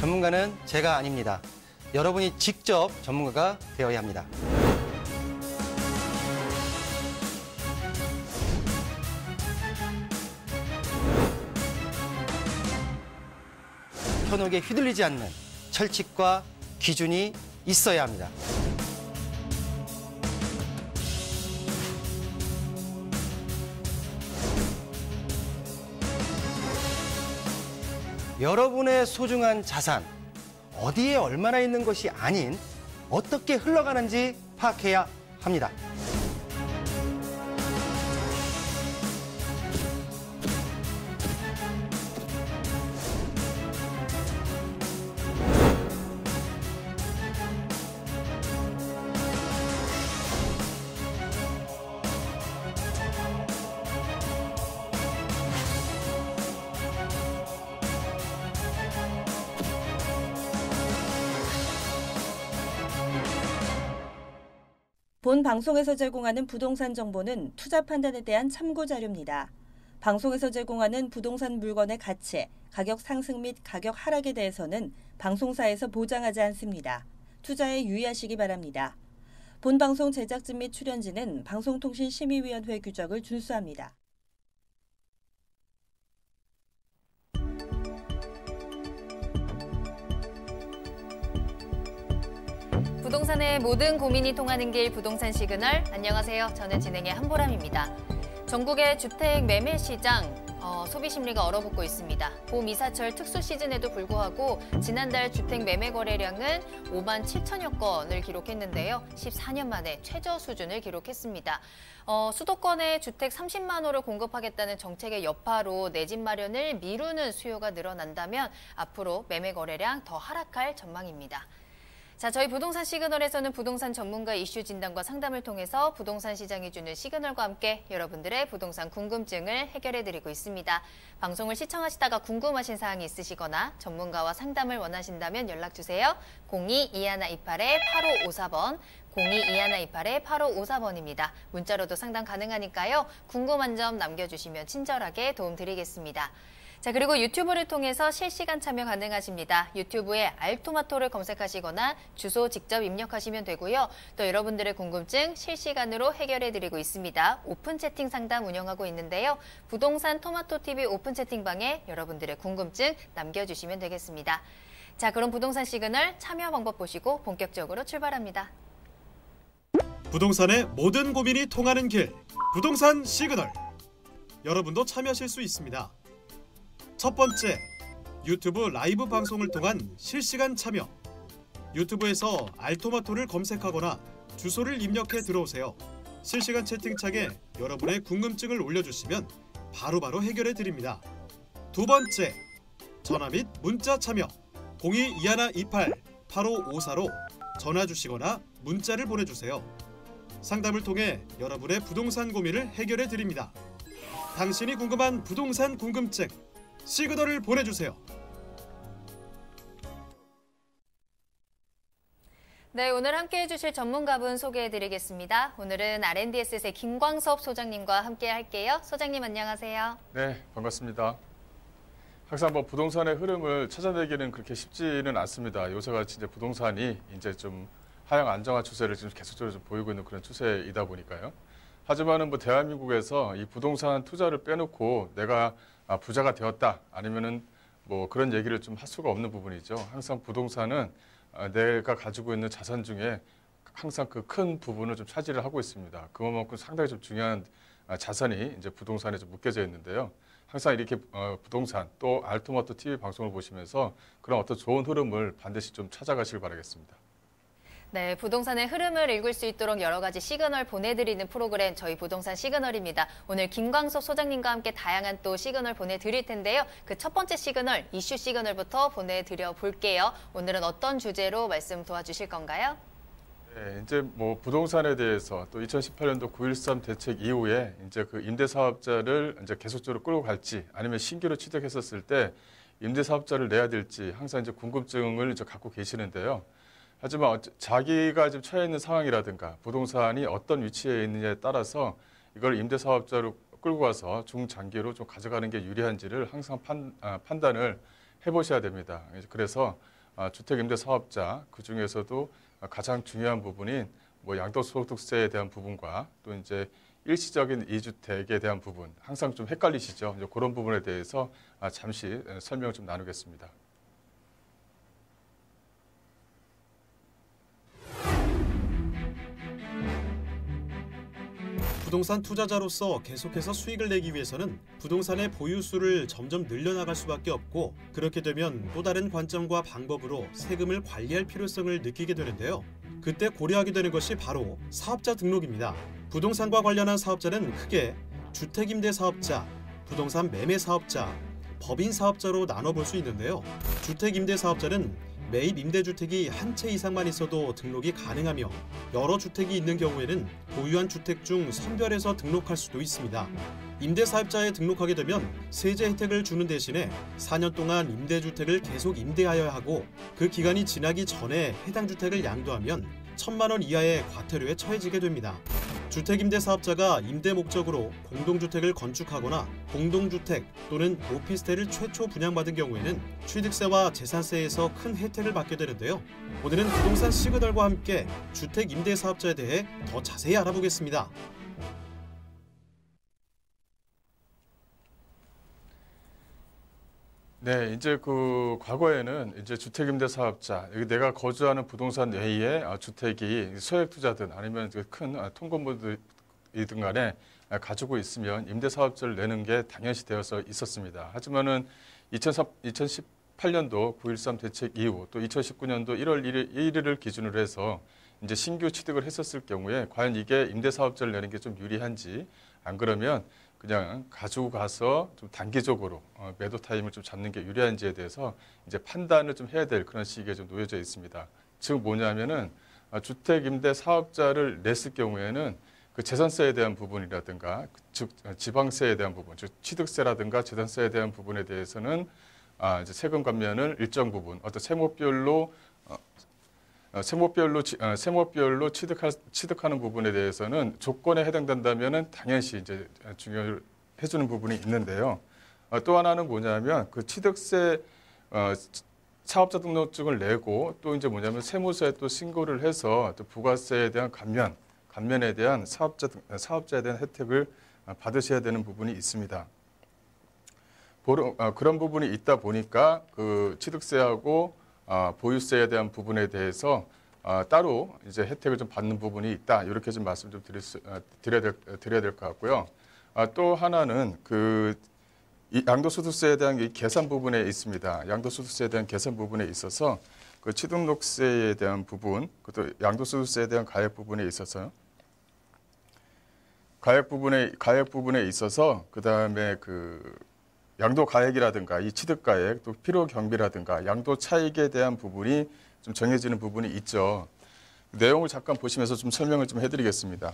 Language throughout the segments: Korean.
전문가는 제가 아닙니다. 여러분이 직접 전문가가 되어야 합니다. 현혹에 휘둘리지 않는 철칙과 기준이 있어야 합니다. 여러분의 소중한 자산, 어디에 얼마나 있는 것이 아닌 어떻게 흘러가는지 파악해야 합니다. 본 방송에서 제공하는 부동산 정보는 투자 판단에 대한 참고 자료입니다. 방송에서 제공하는 부동산 물건의 가치, 가격 상승 및 가격 하락에 대해서는 방송사에서 보장하지 않습니다. 투자에 유의하시기 바랍니다. 본 방송 제작진 및 출연진은 방송통신심의위원회 규정을 준수합니다. 부동산의 모든 고민이 통하는 길 부동산 시그널. 안녕하세요. 저는 진행의 한보람입니다. 전국의 주택 매매 시장 소비 심리가 얼어붙고 있습니다. 봄 이사철 특수 시즌에도 불구하고 지난달 주택 매매 거래량은 5만 7천여 건을 기록했는데요. 14년 만에 최저 수준을 기록했습니다. 수도권에 주택 30만 호를 공급하겠다는 정책의 여파로 내 집 마련을 미루는 수요가 늘어난다면 앞으로 매매 거래량 더 하락할 전망입니다. 자, 저희 부동산 시그널에서는 부동산 전문가 이슈 진단과 상담을 통해서 부동산 시장이 주는 시그널과 함께 여러분들의 부동산 궁금증을 해결해드리고 있습니다. 방송을 시청하시다가 궁금하신 사항이 있으시거나 전문가와 상담을 원하신다면 연락주세요. 02-2128-8554번, 02-2128-8554번입니다. 문자로도 상담 가능하니까요. 궁금한 점 남겨주시면 친절하게 도움드리겠습니다. 자, 그리고 유튜브를 통해서 실시간 참여 가능하십니다. 유튜브에 알토마토를 검색하시거나 주소 직접 입력하시면 되고요. 또 여러분들의 궁금증 실시간으로 해결해드리고 있습니다. 오픈 채팅 상담 운영하고 있는데요. 부동산 토마토TV 오픈 채팅방에 여러분들의 궁금증 남겨주시면 되겠습니다. 자, 그럼 부동산 시그널 참여 방법 보시고 본격적으로 출발합니다. 부동산의 모든 고민이 통하는 길, 부동산 시그널. 여러분도 참여하실 수 있습니다. 첫 번째, 유튜브 라이브 방송을 통한 실시간 참여. 유튜브에서 알토마토를 검색하거나 주소를 입력해 들어오세요. 실시간 채팅창에 여러분의 궁금증을 올려주시면 바로바로 해결해 드립니다. 두 번째, 전화 및 문자 참여. 02-2128-8554로 전화 주시거나 문자를 보내주세요. 상담을 통해 여러분의 부동산 고민을 해결해 드립니다. 당신이 궁금한 부동산 궁금증, 시그널을 보내주세요. 네, 오늘 함께해 주실 전문가분 소개해드리겠습니다. 오늘은 R&D에셋의 김광섭 소장님과 함께 할게요. 소장님 안녕하세요. 네, 반갑습니다. 항상 부동산의 흐름을 찾아내기는 그렇게 쉽지는 않습니다. 요새같이 이제 부동산이 이제 좀 하향 안정화 추세를 지금 계속적으로 좀 보이고 있는 그런 추세이다 보니까요. 하지만은 대한민국에서 이 부동산 투자를 빼놓고 내가 부자가 되었다 아니면은 그런 얘기를 좀 할 수가 없는 부분이죠. 항상 부동산은 내가 가지고 있는 자산 중에 항상 그 큰 부분을 좀 차지를 하고 있습니다. 그만큼 상당히 좀 중요한 자산이 이제 부동산에 좀 묶여져 있는데요. 항상 이렇게 부동산 또 알토마토 TV 방송을 보시면서 그런 어떤 좋은 흐름을 반드시 좀 찾아가시길 바라겠습니다. 네, 부동산의 흐름을 읽을 수 있도록 여러 가지 시그널 보내드리는 프로그램 저희 부동산 시그널입니다. 오늘 김광섭 소장님과 함께 다양한 또 시그널 보내드릴 텐데요. 그 첫 번째 시그널, 이슈 시그널부터 보내드려 볼게요. 오늘은 어떤 주제로 말씀 도와주실 건가요? 네, 이제 부동산에 대해서 또 2018년도 9.13 대책 이후에 이제 그 임대사업자를 이제 계속적으로 끌고 갈지 아니면 신규로 취득했었을 때 임대사업자를 내야 될지 항상 이제 궁금증을 이제 갖고 계시는데요. 하지만 자기가 지금 처해 있는 상황이라든가 부동산이 어떤 위치에 있느냐에 따라서 이걸 임대사업자로 끌고 가서 중장기로 좀 가져가는 게 유리한지를 항상 판단을 해보셔야 됩니다. 그래서 주택임대사업자 그 중에서도 가장 중요한 부분인 뭐 양도소득세에 대한 부분과 또 이제 일시적인 2주택에 대한 부분 항상 좀 헷갈리시죠? 이제 그런 부분에 대해서 잠시 설명을 좀 나누겠습니다. 부동산 투자자로서 계속해서 수익을 내기 위해서는 부동산의 보유수를 점점 늘려나갈 수밖에 없고, 그렇게 되면 또 다른 관점과 방법으로 세금을 관리할 필요성을 느끼게 되는데요. 그때 고려하게 되는 것이 바로 사업자 등록입니다. 부동산과 관련한 사업자는 크게 주택임대사업자, 부동산 매매사업자, 법인사업자로 나눠볼 수 있는데요. 주택임대사업자는 매입 임대주택이 한 채 이상만 있어도 등록이 가능하며, 여러 주택이 있는 경우에는 보유한 주택 중 선별해서 등록할 수도 있습니다. 임대사업자에 등록하게 되면 세제 혜택을 주는 대신에 4년 동안 임대주택을 계속 임대하여야 하고, 그 기간이 지나기 전에 해당 주택을 양도하면 1,000만 원 이하의 과태료에 처해지게 됩니다. 주택임대사업자가 임대 목적으로 공동주택을 건축하거나 공동주택 또는 오피스텔을 최초 분양받은 경우에는 취득세와 재산세에서 큰 혜택을 받게 되는데요. 오늘은 부동산 시그널과 함께 주택임대사업자에 대해 더 자세히 알아보겠습니다. 네, 이제 그 과거에는 이제 주택임대사업자, 여기 내가 거주하는 부동산 내에 주택이 소액투자든 아니면 큰 통건물이든 간에 가지고 있으면 임대사업자를 내는 게 당연시 되어서 있었습니다. 하지만은 2018년도 9.13 대책 이후 또 2019년도 1월 1일을 기준으로 해서 이제 신규 취득을 했었을 경우에 과연 이게 임대사업자를 내는 게 좀 유리한지, 안 그러면 그냥 가지고 가서 좀 단기적으로 매도 타임을 좀 잡는 게 유리한지에 대해서 이제 판단을 좀 해야 될 그런 시기에 좀 놓여져 있습니다. 즉 뭐냐면은 주택 임대 사업자를 냈을 경우에는 그 재산세에 대한 부분이라든가, 즉 지방세에 대한 부분, 즉 취득세라든가 재산세에 대한 부분에 대해서는 이제 세금 감면을 일정 부분 어떤 세목별로 취득하는 부분에 대해서는 조건에 해당된다면은 당연시 이제 중요해주는 부분이 있는데요. 또 하나는 뭐냐면 그 취득세 사업자 등록증을 내고 또 이제 뭐냐면 세무서에 또 신고를 해서 또 부가세에 대한 감면에 대한 사업자에 대한 혜택을 받으셔야 되는 부분이 있습니다. 그런 부분이 있다 보니까 그 취득세하고 보유세에 대한 부분에 대해서 따로 이제 혜택을 좀 받는 부분이 있다. 이렇게 좀 말씀 좀 드려야 될 것 같고요. 또 하나는 그 양도소득세에 대한 이 계산 부분에 있습니다. 양도소득세에 대한 계산 부분에 있어서 그 취등록세에 대한 부분, 그것도 양도소득세에 대한 가액 부분에 있어서 가액 부분에 있어서 그 다음에 그 양도 가액이라든가 이 취득 가액, 또 필요 경비라든가 양도 차익에 대한 부분이 좀 정해지는 부분이 있죠. 내용을 잠깐 보시면서 좀 설명을 좀 해드리겠습니다.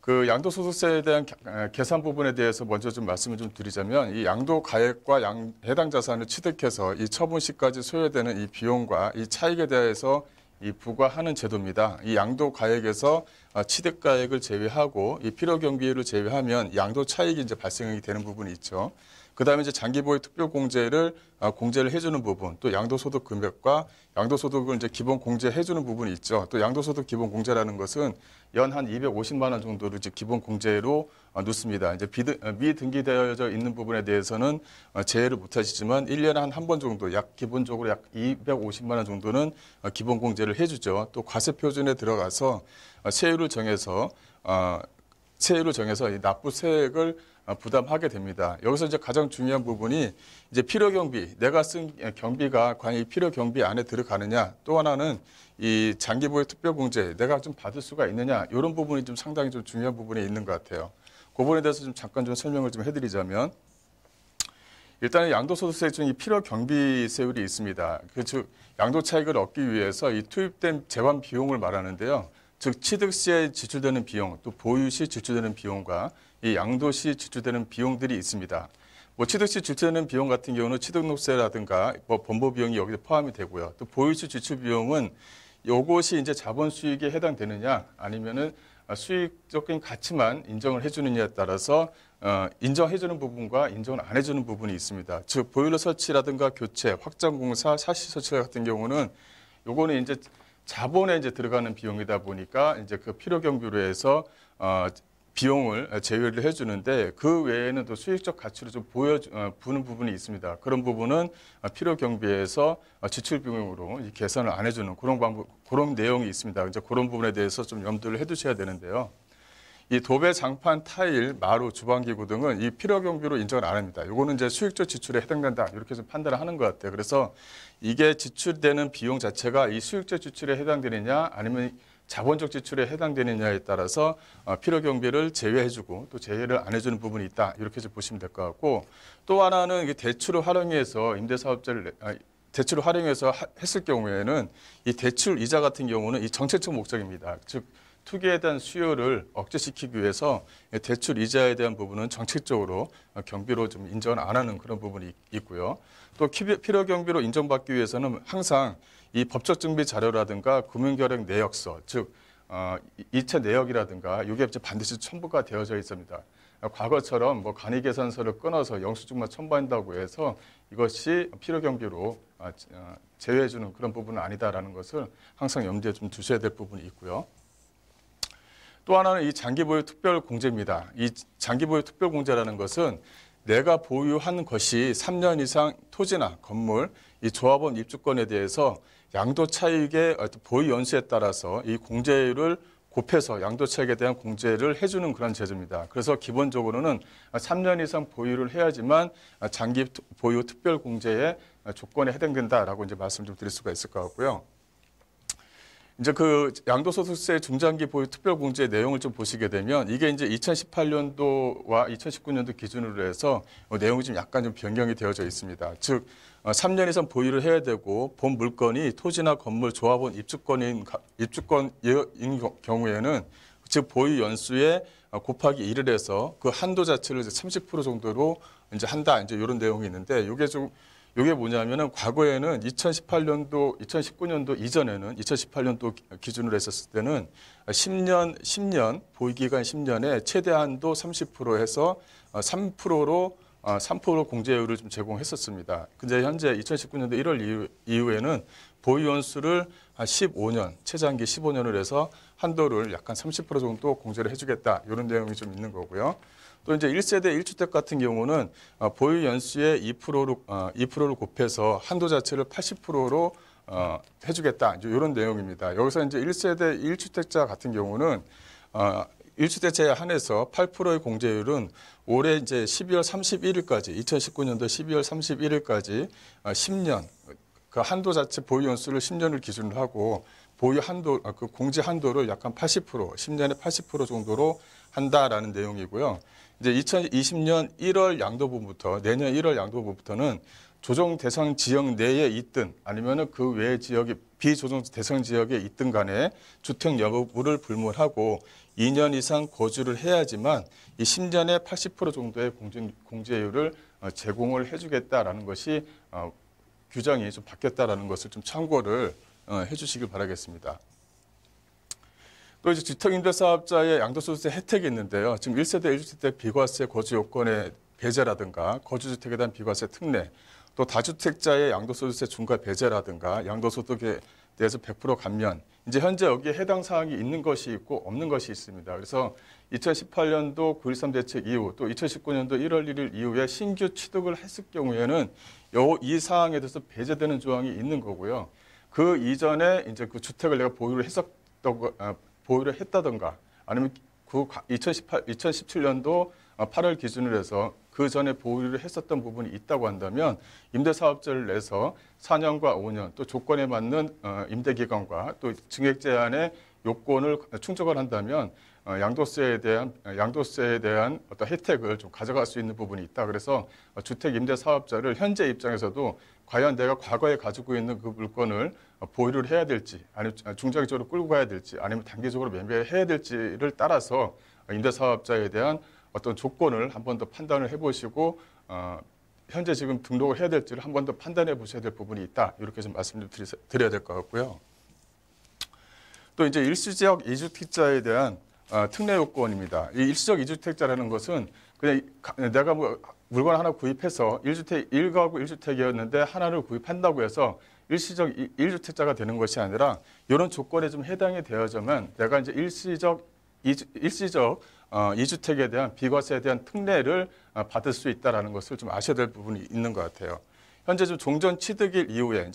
그 양도소득세에 대한 계산 부분에 대해서 먼저 좀 말씀을 좀 드리자면, 이 양도 가액과 해당 자산을 취득해서 이 처분 시까지 소요되는 이 비용과 이 차익에 대해서 이 부과하는 제도입니다. 이 양도 가액에서 취득 가액을 제외하고 이 필요 경비를 제외하면 양도 차익이 이제 발생이 되는 부분이 있죠. 그다음에 이제 장기보유 특별 공제를 해주는 부분, 또 양도소득 금액과 양도소득을 이제 기본 공제해주는 부분이 있죠. 또 양도소득 기본 공제라는 것은 연 한 250만 원 정도를 이제 기본 공제로 넣습니다. 이제 미등기되어져 있는 부분에 대해서는 제외를 못하시지만 1년에 한 번 정도 기본적으로 약 250만 원 정도는 기본 공제를 해주죠. 또 과세 표준에 들어가서 세율을 정해서 이 납부세액을 부담하게 됩니다. 여기서 이제 가장 중요한 부분이 이제 필요 경비, 내가 쓴 경비가 과연 이 필요 경비 안에 들어가느냐, 또 하나는 이 장기보유 특별공제 내가 좀 받을 수가 있느냐, 이런 부분이 좀 상당히 좀 중요한 부분이 있는 것 같아요. 그 부분에 대해서 좀 잠깐 좀 설명을 좀 해드리자면, 일단은 양도소득세 중에 필요 경비세율이 있습니다. 즉 양도 차익을 얻기 위해서 이 투입된 재환 비용을 말하는데요. 즉 취득 시에 지출되는 비용, 또 보유 시 지출되는 비용과 이 양도 시 지출되는 비용들이 있습니다. 뭐 취득 시 지출되는 비용 같은 경우는 취득록세라든가 뭐 번보 비용이 여기에 포함이 되고요. 또 보유 시 지출 비용은 요것이 이제 자본 수익에 해당되느냐, 아니면은 수익적인 가치만 인정을 해주느냐에 따라서 인정해주는 부분과 인정을 안 해주는 부분이 있습니다. 즉 보일러 설치라든가 교체, 확장공사, 샤시 설치 같은 경우는 요거는 이제 자본에 이제 들어가는 비용이다 보니까 이제 그 필요 경비로 해서 비용을 제외를 해주는데 그 외에는 또 수익적 가치를 좀 보는 부분이 있습니다. 그런 부분은 필요 경비에서 지출 비용으로 계산을 안 해주는 그런 내용이 있습니다. 이제 그런 부분에 대해서 좀 염두를 해두셔야 되는데요. 이 도배, 장판, 타일, 마루, 주방기구 등은 이 필요 경비로 인정을 안 합니다. 이거는 이제 수익적 지출에 해당된다 이렇게 좀 판단을 하는 것 같아요. 그래서 이게 지출되는 비용 자체가 이 수익적 지출에 해당되느냐 아니면 자본적 지출에 해당되느냐에 따라서 필요 경비를 제외해주고 또 제외를 안 해주는 부분이 있다 이렇게 좀 보시면 될 것 같고 또 하나는 대출을 활용해서 임대사업자를 대출을 활용해서 했을 경우에는 이 대출 이자 같은 경우는 이 정책적 목적입니다. 즉 투기에 대한 수요를 억제시키기 위해서 대출 이자에 대한 부분은 정책적으로 경비로 좀 인정을 안 하는 그런 부분이 있고요. 또 필요 경비로 인정받기 위해서는 항상 이 법적 증비 자료라든가 금융결액 내역서, 즉 이체 내역이라든가 이게 반드시 첨부가 되어져 있습니다. 과거처럼 뭐 간이계산서를 끊어서 영수증만 첨부한다고 해서 이것이 필요 경비로 제외해주는 그런 부분은 아니다라는 것을 항상 염두에 좀 두셔야 될 부분이 있고요. 또 하나는 이 장기보유 특별공제입니다. 이 장기보유 특별공제라는 것은 내가 보유한 것이 3년 이상 토지나 건물, 이 조합원 입주권에 대해서 양도 차익의 보유 연수에 따라서 이 공제율을 곱해서 양도 차익에 대한 공제를 해주는 그런 제도입니다. 그래서 기본적으로는 3년 이상 보유를 해야지만 장기 보유 특별공제의 조건에 해당된다라고 이제 말씀 좀 드릴 수가 있을 것 같고요. 이제 그 양도소득세 중장기 보유 특별공제 내용을 좀 보시게 되면 이게 이제 2018년도와 2019년도 기준으로 해서 내용이 좀 약간 좀 변경이 되어져 있습니다. 즉 3년 이상 보유를 해야 되고 본 물건이 토지나 건물, 조합원 입주권인 경우에는 즉 보유 연수에 곱하기 1을 해서 그 한도 자체를 이제 30% 정도로 이제 한다 이제 이런 내용이 있는데 이게 뭐냐면은 과거에는 2018년도, 2019년도 이전에는 2018년도 기준으로 했었을 때는 10년 보유기간 10년에 최대 한도 30% 해서 3% 공제율을 좀 제공했었습니다. 근데 현재 2019년도 1월 이후에는 보유 연수를 한 15년, 최장기 15년을 해서 한도를 약간 30% 정도 공제를 해주겠다 이런 내용이 좀 있는 거고요. 또 이제 1세대 1주택 같은 경우는 보유 연수의 2%를 곱해서 한도 자체를 80%로 해주겠다 이런 내용입니다. 여기서 이제 1세대 1주택자 같은 경우는 1주택자에 한해서 8%의 공제율은 올해 이제 12월 31일까지 2019년도 12월 31일까지 10년 그 한도 자체 보유 연수를 10년을 기준으로 하고 보유 한도 그 공제 한도를 약간 80% 10년에 80% 정도로 한다라는 내용이고요. 이제 2020년 1월 양도부부터 내년 1월 양도부부터는 조정 대상 지역 내에 있든 아니면은 그 외 지역이 비조정 대상 지역에 있든 간에 주택 여부를 불문하고 2년 이상 거주를 해야지만 이 10년에 80% 정도의 공제율을 제공을 해주겠다라는 것이 규정이 좀 바뀌었다라는 것을 좀 참고를 해주시길 바라겠습니다. 또 이제 주택임대사업자의 양도소득세 혜택이 있는데요. 지금 1세대 1주택 비과세 거주 요건의 배제라든가 거주주택에 대한 비과세 특례, 또 다주택자의 양도소득세 중과 배제라든가 양도소득에 대해서 100% 감면, 이제 현재 여기에 해당 사항이 있는 것이 있고 없는 것이 있습니다. 그래서 2018년도 9.13 대책 이후 또 2019년도 1월 1일 이후에 신규 취득을 했을 경우에는 이 사항에 대해서 배제되는 조항이 있는 거고요. 그 이전에 이제 그 주택을 내가 보유를 했다던가 아니면 그 2017년도 8월 기준으로 해서 그 전에 보유를 했었던 부분이 있다고 한다면 임대사업자를 내서 4년과 5년 또 조건에 맞는 임대기간과 또 증액 제한의 요건을 충족을 한다면 양도세에 대한 어떤 혜택을 좀 가져갈 수 있는 부분이 있다. 그래서 주택 임대 사업자를 현재 입장에서도 과연 내가 과거에 가지고 있는 그 물건을 보유를 해야 될지, 아니면 중장기적으로 끌고 가야 될지, 아니면 단기적으로 매매해야 될지를 따라서 임대 사업자에 대한 어떤 조건을 한 번 더 판단을 해보시고 현재 지금 등록을 해야 될지를 한 번 더 판단해 보셔야 될 부분이 있다. 이렇게 좀 말씀 좀 드려야 될 것 같고요. 또 이제 일시지역 2주택자에 대한 특례 요건입니다. 이 일시적 2주택자라는 것은 그냥 내가 뭐 물건 하나 구입해서 1가구 1주택이었는데 하나를 구입한다고 해서 일시적 1주택자가 되는 것이 아니라 이런 조건에 좀 해당이 되어야만 내가 이제 일시적 2주택에 대한 비과세에 대한 특례를 받을 수 있다라는 것을 좀 아셔야 될 부분이 있는 것 같아요. 현재 좀 종전 취득일 이후에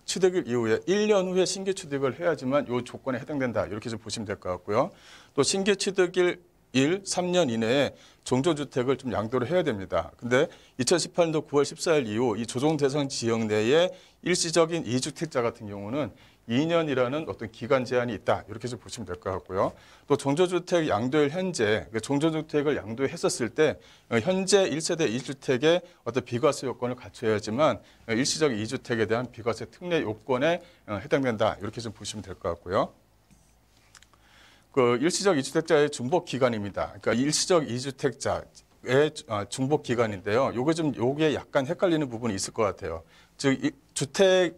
취득일 이후에 1년 후에 신규 취득을 해야지만 이 조건에 해당된다. 이렇게 좀 보시면 될 것 같고요. 또 신규 취득일 3년 이내에 종전주택을 좀 양도를 해야 됩니다. 근데 2018년도 9월 14일 이후 이 조정 대상 지역 내에 일시적인 2주택자 같은 경우는 2년이라는 어떤 기간 제한이 있다. 이렇게 좀 보시면 될 것 같고요. 또 종전주택 양도일 현재 종전주택을 양도했었을 때 현재 1세대 2주택의 어떤 비과세 요건을 갖춰야지만 일시적 2주택에 대한 비과세 특례 요건에 해당된다. 이렇게 좀 보시면 될 것 같고요. 그 일시적 2주택자의 중복 기간입니다. 그러니까 일시적 2주택자의 중복 기간인데요. 요게 약간 헷갈리는 부분이 있을 것 같아요. 즉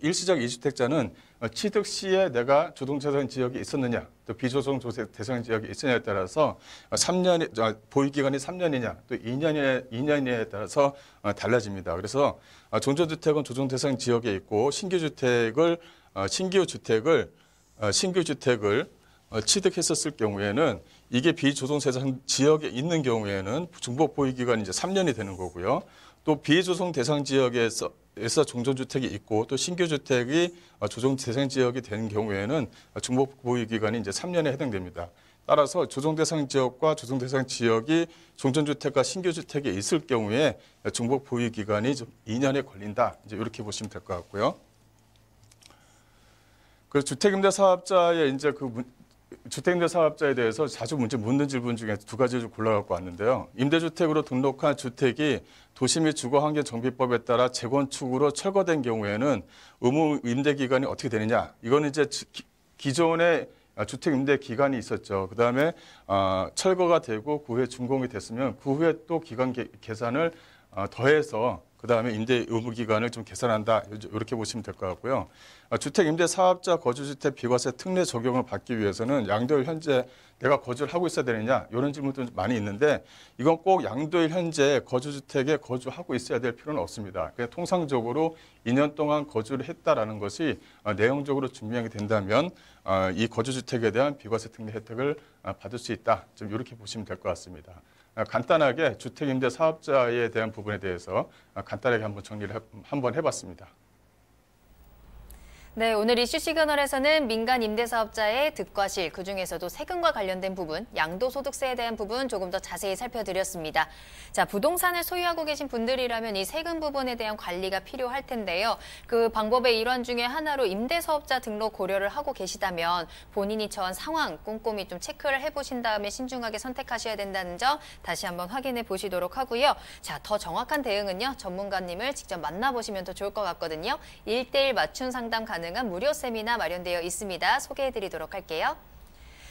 일시적 2주택자는 취득 시에 내가 조정대상 지역이 있었느냐, 또 비조정 대상 지역이 있느냐에 따라서 3년 보유 기간이 3년이냐, 또 2년이냐에 따라서 달라집니다. 그래서 종전주택은 조정 대상 지역에 있고 신규 주택을 취득했었을 경우에는 이게 비조정 대상 지역에 있는 경우에는 중복 보유 기간이 이제 3년이 되는 거고요. 또 비조정 대상 지역에서 종전주택이 있고 또 신규 주택이 조정 대상 지역이 되는 경우에는 중복 보유 기간이 이제 3년에 해당됩니다. 따라서 조정 대상 지역과 조정 대상 지역이 종전주택과 신규 주택에 있을 경우에 중복 보유 기간이 좀 2년에 걸린다. 이제 이렇게 보시면 될 것 같고요. 그 주택임대사업자의 이제 주택임대사업자에 대해서 자주 묻는 질문 중에 두 가지를 골라갖고 왔는데요. 임대주택으로 등록한 주택이 도시 및 주거환경정비법에 따라 재건축으로 철거된 경우에는 의무 임대기간이 어떻게 되느냐. 이거는 이제 기존에 주택임대 기간이 있었죠. 그다음에 철거가 되고 그 후에 준공이 됐으면 그 후에 또 기간 계산을 더해서 그다음에 임대 의무 기간을 좀 계산한다. 이렇게 보시면 될 것 같고요. 주택 임대 사업자 거주주택 비과세 특례 적용을 받기 위해서는 양도일 현재 내가 거주를 하고 있어야 되느냐 이런 질문도 많이 있는데 이건 꼭 양도일 현재 거주주택에 거주하고 있어야 될 필요는 없습니다. 그냥 통상적으로 2년 동안 거주를 했다라는 것이 내용적으로 증명이 된다면 이 거주주택에 대한 비과세 특례 혜택을 받을 수 있다. 좀 이렇게 보시면 될 것 같습니다. 간단하게 주택임대 사업자에 대한 부분에 대해서 간단하게 한번 정리를 한번 해봤습니다. 네, 오늘 이슈 시그널에서는 민간 임대사업자의 득과실, 그중에서도 세금과 관련된 부분, 양도소득세에 대한 부분 조금 더 자세히 살펴드렸습니다. 자, 부동산을 소유하고 계신 분들이라면 이 세금 부분에 대한 관리가 필요할 텐데요. 그 방법의 일환 중에 하나로 임대사업자 등록 고려를 하고 계시다면 본인이 처한 상황 꼼꼼히 좀 체크를 해보신 다음에 신중하게 선택하셔야 된다는 점 다시 한번 확인해 보시도록 하고요. 자, 더 정확한 대응은요, 전문가님을 직접 만나보시면 더 좋을 것 같거든요. 1:1 맞춤 상담 가능한 무료 세미나 마련되어 있습니다. 소개해드리도록 할게요.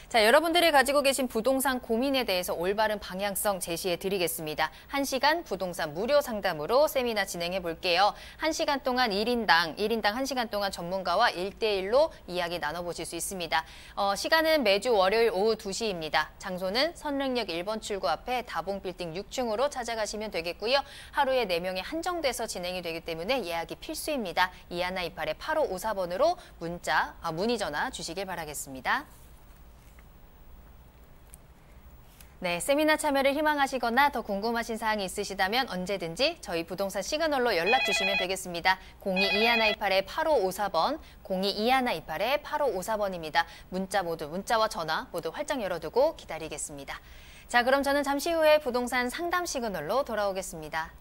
자, 여러분들이 가지고 계신 부동산 고민에 대해서 올바른 방향성 제시해드리겠습니다. 1시간 부동산 무료 상담으로 세미나 진행해 볼게요. 1시간 동안 1인당 1시간 동안 전문가와 1:1로 이야기 나눠보실 수 있습니다. 시간은 매주 월요일 오후 2시입니다. 장소는 선릉역 1번 출구 앞에 다봉빌딩 6층으로 찾아가시면 되겠고요. 하루에 4명이 한정돼서 진행이 되기 때문에 예약이 필수입니다. 2128-8554번으로 문의 전화 주시길 바라겠습니다. 네, 세미나 참여를 희망하시거나 더 궁금하신 사항이 있으시다면 언제든지 저희 부동산 시그널로 연락 주시면 되겠습니다. 022128-8554번, 022128-8554번입니다. 문자와 전화 모두 활짝 열어두고 기다리겠습니다. 자, 그럼 저는 잠시 후에 부동산 상담 시그널로 돌아오겠습니다.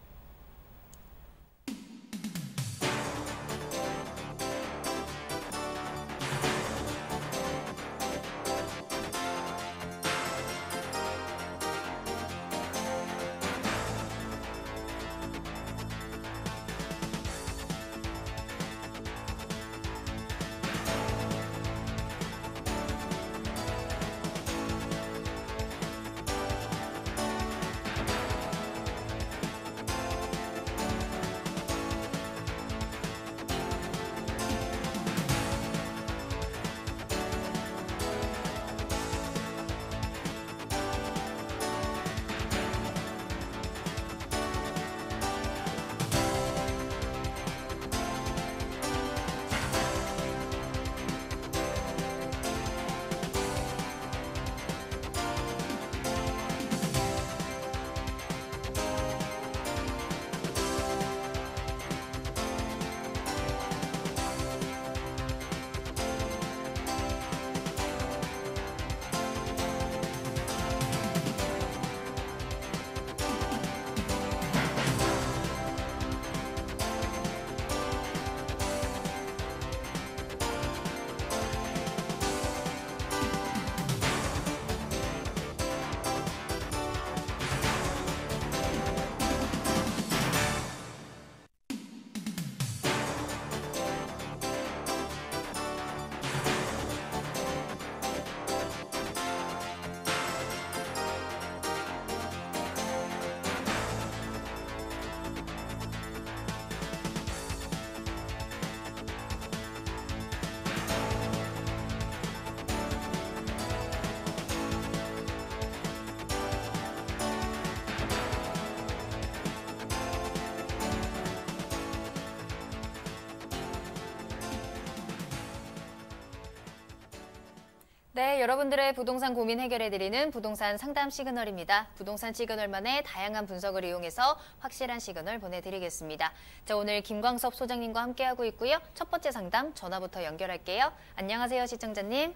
네, 여러분들의 부동산 고민 해결해드리는 부동산 상담 시그널입니다. 부동산 시그널만의 다양한 분석을 이용해서 확실한 시그널 보내드리겠습니다. 자, 오늘 김광섭 소장님과 함께하고 있고요. 첫 번째 상담 전화부터 연결할게요. 안녕하세요, 시청자님.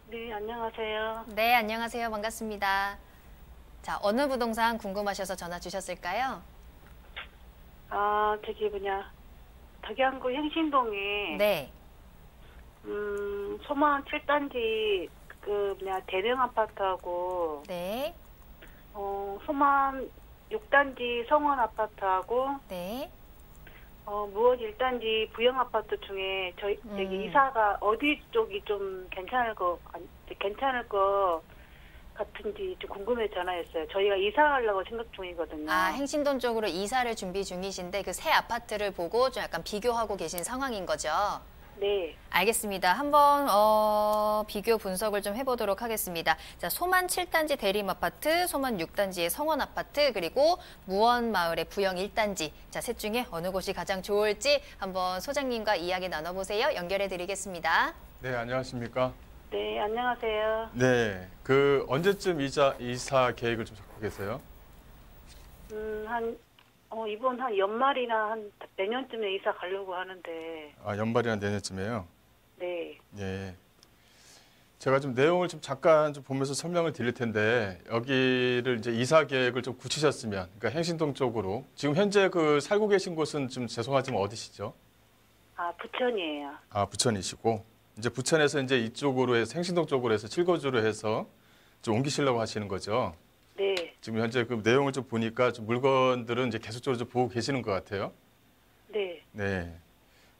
네, 안녕하세요. 네, 안녕하세요. 반갑습니다. 자, 어느 부동산 궁금하셔서 전화 주셨을까요? 덕양구 행신동에 네. 소만 7단지 대령 아파트하고 네. 소만 6단지 성원 아파트하고 네. 무원 1단지 부영 아파트 중에 여기 이사가 어디 쪽이 좀 괜찮을 거 같은지 좀 궁금해 전화했어요. 저희가 이사하려고 생각 중이거든요. 아, 행신동 쪽으로 이사를 준비 중이신데 그 새 아파트를 보고 좀 약간 비교하고 계신 상황인 거죠? 네. 알겠습니다. 한번 비교 분석을 좀 해보도록 하겠습니다. 자, 소만 7단지 대림 아파트, 소만 6단지의 성원 아파트, 그리고 무원 마을의 부영 1단지. 자, 셋 중에 어느 곳이 가장 좋을지 한번 소장님과 이야기 나눠보세요. 연결해 드리겠습니다. 네, 안녕하십니까? 네, 안녕하세요. 네, 언제쯤 이사 계획을 좀 잡고 계세요? 이번 한 연말이나 내년쯤에 이사 가려고 하는데. 아, 연말이나 내년쯤에요? 네. 예. 제가 좀 내용을 좀 잠깐 좀 보면서 설명을 드릴 텐데, 여기를 이제 이사 계획을 좀 굳히셨으면, 그러니까 행신동 쪽으로. 지금 현재 살고 계신 곳은 좀 죄송하지만 어디시죠? 아, 부천이에요. 아, 부천이시고. 이제 부천에서 이제 이쪽으로 해서 행신동 쪽으로 해서 칠거주로 해서 좀 옮기시려고 하시는 거죠? 네. 지금 현재 그 내용을 좀 보니까 좀 물건들은 이제 계속적으로 좀 보고 계시는 것 같아요. 네. 네.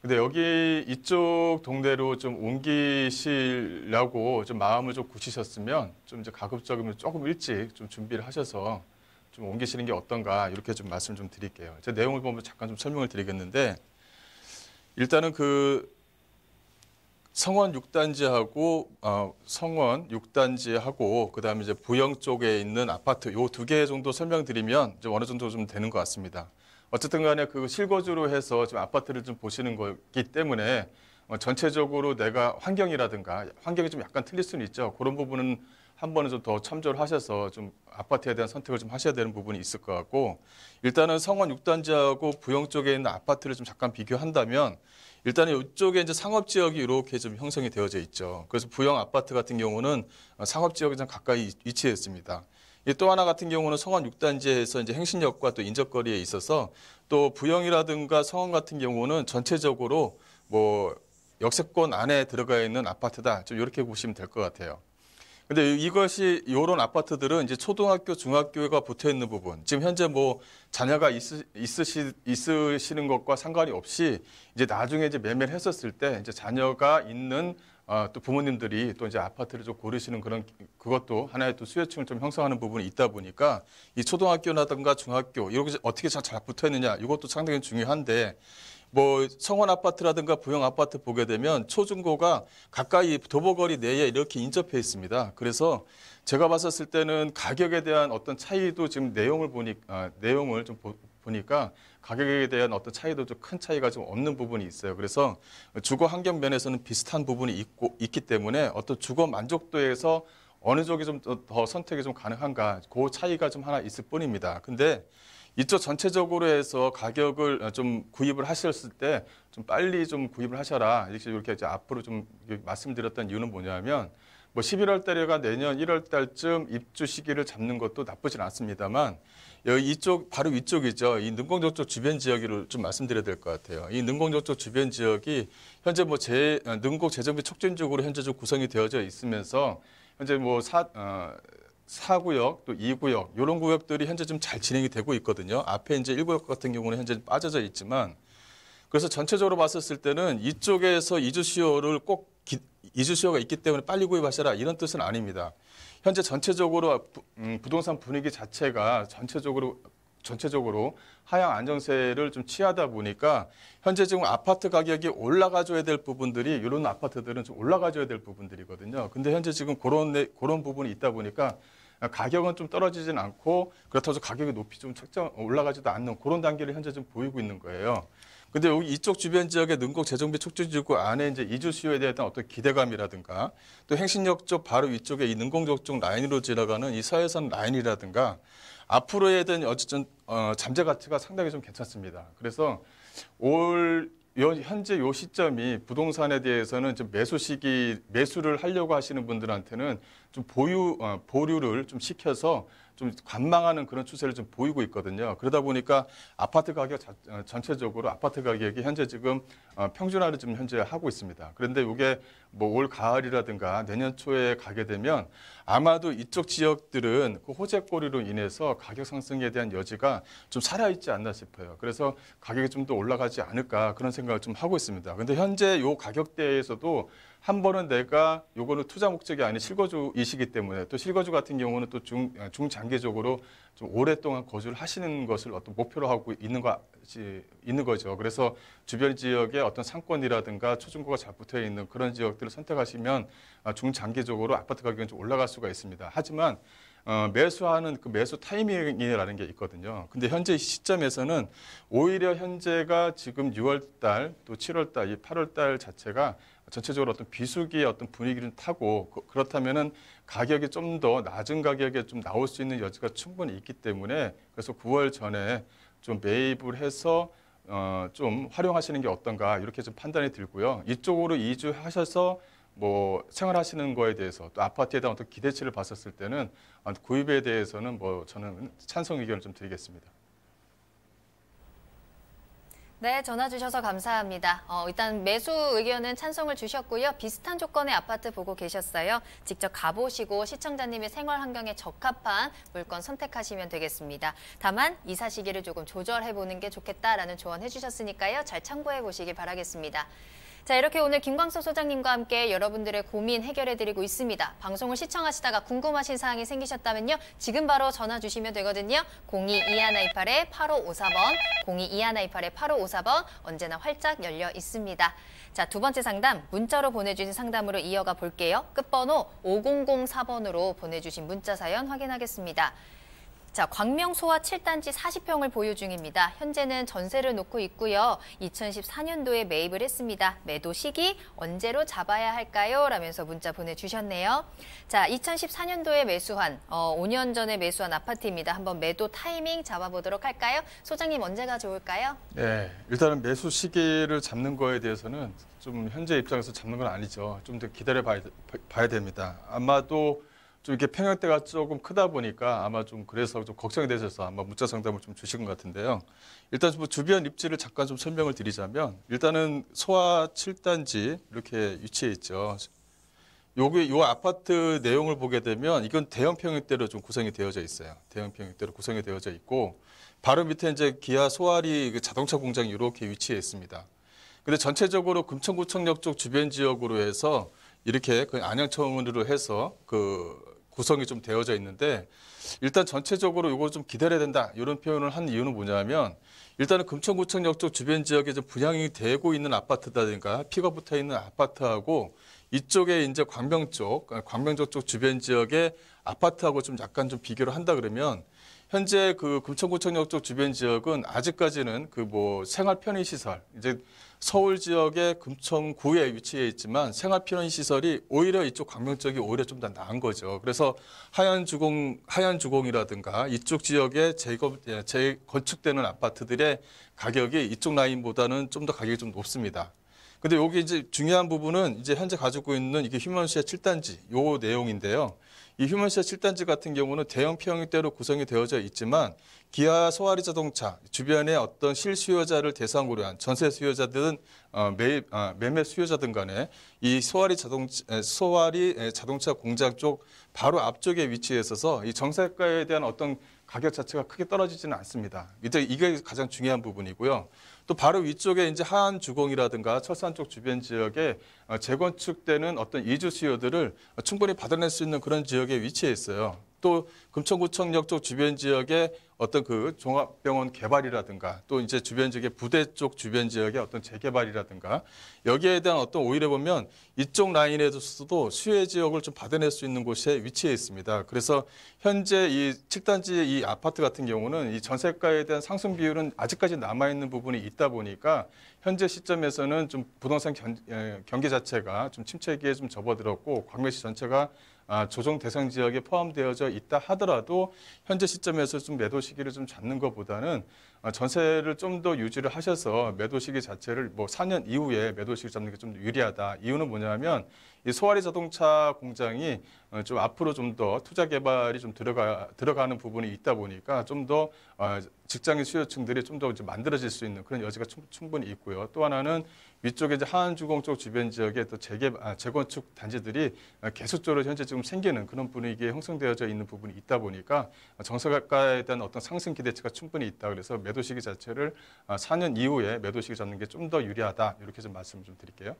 근데 여기 이쪽 동네로 좀 옮기시려고 좀 마음을 좀 굳히셨으면 좀 이제 가급적이면 조금 일찍 좀 준비를 하셔서 좀 옮기시는 게 어떤가 이렇게 좀 말씀 좀 드릴게요. 제 내용을 보면 잠깐 좀 설명을 드리겠는데 일단은 성원 6단지하고 성원 6단지하고 그다음에 이제 부영 쪽에 있는 아파트 요 2개 정도 설명드리면 좀 어느 정도 좀 되는 것 같습니다. 어쨌든 간에 실거주로 해서 지금 아파트를 좀 보시는 거기 때문에 전체적으로 내가 환경이 좀 약간 틀릴 수는 있죠. 그런 부분은 한 번은 좀 더 참조를 하셔서 좀 아파트에 대한 선택을 좀 하셔야 되는 부분이 있을 것 같고 일단은 성원 6단지하고 부영 쪽에 있는 아파트를 좀 잠깐 비교한다면 일단은 이쪽에 이제 상업지역이 이렇게 좀 형성이 되어져 있죠. 그래서 부영 아파트 같은 경우는 상업지역에 좀 가까이 위치해 있습니다. 또 하나 같은 경우는 성원 6단지에서 이제 행신역과 또 인접거리에 있어서 또 부영이라든가 성원 같은 경우는 전체적으로 역세권 안에 들어가 있는 아파트다. 좀 이렇게 보시면 될 것 같아요. 근데 이런 아파트들은 이제 초등학교, 중학교가 붙어 있는 부분. 지금 현재 자녀가 있으시는 것과 상관이 없이 이제 나중에 이제 매매를 했었을 때 이제 자녀가 있는 또 부모님들이 또 이제 아파트를 좀 고르시는 그것도 하나의 또 수요층을 좀 형성하는 부분이 있다 보니까 이 초등학교라든가 중학교 이렇게 어떻게 잘 붙어 있느냐 이것도 상당히 중요한데 성원 아파트라든가 부영 아파트 보게 되면 초중고가 가까이 도보거리 내에 이렇게 인접해 있습니다. 그래서 제가 봤었을 때는 가격에 대한 어떤 차이도 지금 내용을 좀 보니까 가격에 대한 어떤 차이도 좀 큰 차이가 좀 없는 부분이 있어요. 그래서 주거 환경 면에서는 비슷한 부분이 있기 때문에 어떤 주거 만족도에서 어느 쪽이 좀 더 선택이 좀 가능한가 그 차이가 좀 하나 있을 뿐입니다. 근데 이쪽 전체적으로 해서 가격을 좀 구입을 하셨을 때 좀 빨리 좀 구입을 하셔라. 이렇게 이제 앞으로 좀 말씀드렸던 이유는 뭐냐면 11월 달에가 내년 1월 달쯤 입주 시기를 잡는 것도 나쁘진 않습니다만 바로 위쪽이죠. 이 능곡저쪽 주변 지역을 좀 말씀드려야 될 것 같아요. 이 능곡저쪽 주변 지역이 현재 능곡 재정비 촉진적으로 현재 좀 구성이 되어져 있으면서 현재 4구역 또 2구역 이런 구역들이 현재 좀 잘 진행이 되고 있거든요. 앞에 이제 1구역 같은 경우는 현재 빠져져 있지만 그래서 전체적으로 봤었을 때는 이쪽에서 이주 수요가 있기 때문에 빨리 구입하셔라 이런 뜻은 아닙니다. 현재 전체적으로 부동산 분위기 자체가 전체적으로 하향 안정세를 좀 취하다 보니까 현재 지금 아파트 가격이 올라가줘야 될 부분들이 이런 아파트들은 좀 올라가줘야 될 부분들이거든요. 근데 현재 지금 그런 부분이 있다 보니까 가격은 좀 떨어지진 않고 그렇다고 해서 가격이 높이 좀 올라가지도 않는 그런 단계를 현재 좀 보이고 있는 거예요. 근데 여기 이쪽 주변 지역의 능곡 재정비 촉진지구 안에 이제 이주 수요에 대한 어떤 기대감이라든가 또 행신역 쪽 바로 위쪽에 이 능곡역 쪽 라인으로 지나가는 이 서해선 라인이라든가 앞으로에 대한 어쨌든 잠재 가치가 상당히 좀 괜찮습니다. 그래서 현재 요 시점이 부동산에 대해서는 좀 매수를 하려고 하시는 분들한테는 좀 보류를 좀 시켜서 좀 관망하는 그런 추세를 좀 보이고 있거든요. 그러다 보니까 아파트 가격 전체적으로 아파트 가격이 현재 지금 평준화를 좀 현재 하고 있습니다. 그런데 이게 뭐 올 가을이라든가 내년 초에 가게 되면 아마도 이쪽 지역들은 그 호재거리로 인해서 가격 상승에 대한 여지가 좀 살아있지 않나 싶어요. 그래서 가격이 좀 더 올라가지 않을까 그런 생각을 좀 하고 있습니다. 근데 현재 요 가격대에서도 한 번은 내가 요거는 투자 목적이 아닌 실거주이시기 때문에 또 실거주 같은 경우는 또 중장기적으로 좀 오랫동안 거주를 하시는 것을 어떤 목표로 하고 있는 거죠. 그래서 주변 지역에 어떤 상권이라든가 초중고가 잘 붙어 있는 그런 지역들을 선택하시면 중장기적으로 아파트 가격이 좀 올라갈 수가 있습니다. 하지만 매수하는 그 매수 타이밍이라는 게 있거든요. 근데 현재 시점에서는 오히려 현재가 지금 6월 달 또 7월 달, 이 8월 달 자체가 전체적으로 어떤 비수기의 어떤 분위기를 타고 그렇다면은 가격이 좀 더 낮은 가격에 좀 나올 수 있는 여지가 충분히 있기 때문에 그래서 9월 전에 좀 매입을 해서 좀 활용하시는 게 어떤가 이렇게 좀 판단이 들고요. 이쪽으로 이주하셔서 뭐 생활하시는 거에 대해서 또 아파트에 대한 어떤 기대치를 봤었을 때는 구입에 대해서는 뭐 저는 찬성 의견을 좀 드리겠습니다. 네, 전화 주셔서 감사합니다. 일단 매수 의견은 찬성을 주셨고요. 비슷한 조건의 아파트 보고 계셨어요. 직접 가보시고 시청자님의 생활 환경에 적합한 물건 선택하시면 되겠습니다. 다만 이사 시기를 조금 조절해보는 게 좋겠다라는 조언 해주셨으니까요. 잘 참고해 보시기 바라겠습니다. 자, 이렇게 오늘 김광석 소장님과 함께 여러분들의 고민 해결해드리고 있습니다. 방송을 시청하시다가 궁금하신 사항이 생기셨다면요. 지금 바로 전화 주시면 되거든요. 02-2128-8554번, 02-2128-8554번 언제나 활짝 열려 있습니다. 자, 두 번째 상담 문자로 보내주신 상담으로 이어가 볼게요. 끝번호 5004번으로 보내주신 문자 사연 확인하겠습니다. 자, 광명소화 7단지 40평을 보유 중입니다. 현재는 전세를 놓고 있고요. 2014년도에 매입을 했습니다. 매도 시기 언제로 잡아야 할까요? 라면서 문자 보내주셨네요. 자, 2014년도에 매수한 5년 전에 매수한 아파트입니다. 한번 매도 타이밍 잡아보도록 할까요? 소장님 언제가 좋을까요? 네, 일단은 매수 시기를 잡는 거에 대해서는 좀 현재 입장에서 잡는 건 아니죠. 좀 더 기다려 봐야 됩니다. 아마도 좀 이렇게 평형대가 조금 크다 보니까 아마 좀 그래서 좀 걱정이 되셔서 아마 문자 상담을 좀 주신 것 같은데요. 일단 뭐 주변 입지를 잠깐 좀 설명을 드리자면 일단은 소화 7단지 이렇게 위치해 있죠. 요 아파트 내용을 보게 되면 이건 대형 평형대로 좀 구성이 되어져 있어요. 대형 평형대로 구성이 되어져 있고 바로 밑에 이제 기아 소아리 자동차 공장이 이렇게 위치해 있습니다. 근데 전체적으로 금천구청역 쪽 주변 지역으로 해서 이렇게 그 안양청으로 해서 그 구성이 좀 되어져 있는데 일단 전체적으로 이걸 좀 기다려야 된다 이런 표현을 한 이유는 뭐냐면 일단은 금천구청역 쪽 주변 지역에 좀 분양이 되고 있는 아파트라든가 피가 붙어 있는 아파트하고 이쪽에 이제 광명 쪽 주변 지역의 아파트하고 좀 약간 좀 비교를 한다 그러면 현재 그 금천구청역 쪽 주변 지역은 아직까지는 그 뭐 생활 편의 시설 이제 서울 지역의 금천구에 위치해 있지만 생활 편의 시설이 오히려 이쪽 광명 쪽이 오히려 좀 더 나은 거죠. 그래서 하얀 주공이라든가 이쪽 지역에 재건축되는 아파트들의 가격이 이쪽 라인보다는 좀 더 가격이 좀 높습니다. 근데 여기 이제 중요한 부분은 이제 현재 가지고 있는 이게 휴먼시아 7단지 요 내용인데요. 이 휴먼시아 7단지 같은 경우는 대형 평형대로 구성이 되어져 있지만 기아 소아리 자동차 주변의 어떤 실수요자를 대상으로 한 전세 수요자들은 매매 수요자든 간에 이 소아리 자동차 공장 쪽 바로 앞쪽에 위치해 있어서 이 정세가에 대한 어떤 가격 자체가 크게 떨어지지는 않습니다. 이게 가장 중요한 부분이고요. 또 바로 위쪽에 이제 하안 주공이라든가 철산 쪽 주변 지역에 재건축되는 어떤 이주 수요들을 충분히 받아낼 수 있는 그런 지역에 위치해 있어요. 또 금천구청역 쪽 주변 지역에 어떤 그 종합병원 개발이라든가 또 이제 주변 지역의 부대 쪽 주변 지역의 어떤 재개발이라든가 여기에 대한 어떤 오히려 보면 이쪽 라인에서도 수혜 지역을 좀 받아낼 수 있는 곳에 위치해 있습니다. 그래서 현재 이 7단지 이 아파트 같은 경우는 이 전세가에 대한 상승 비율은 아직까지 남아있는 부분이 있다 보니까 현재 시점에서는 좀 부동산 경기 자체가 좀 침체기에 좀 접어들었고 광명시 전체가 조정 대상 지역에 포함되어져 있다 하더라도 현재 시점에서 좀 매도 시기를 좀 잡는 것보다는 전세를 좀 더 유지를 하셔서 매도 시기 자체를 뭐 4년 이후에 매도 시기 잡는 게 좀 유리하다. 이유는 뭐냐면 이 소아리 자동차 공장이 좀 앞으로 좀 더 투자 개발이 좀 들어가는 부분이 있다 보니까 좀 더 직장인 수요층들이 좀 더 만들어질 수 있는 그런 여지가 충분히 있고요. 또 하나는 위쪽에 이제 하안주공 쪽 주변 지역에 또 재건축 단지들이 계속적으로 현재 지금 생기는 그런 분위기에 형성되어져 있는 부분이 있다 보니까 정서가에 대한 어떤 상승 기대치가 충분히 있다. 그래서 매도 시기 자체를 4년 이후에 매도 시기 잡는 게 좀 더 유리하다. 이렇게 좀 말씀을 좀 드릴게요.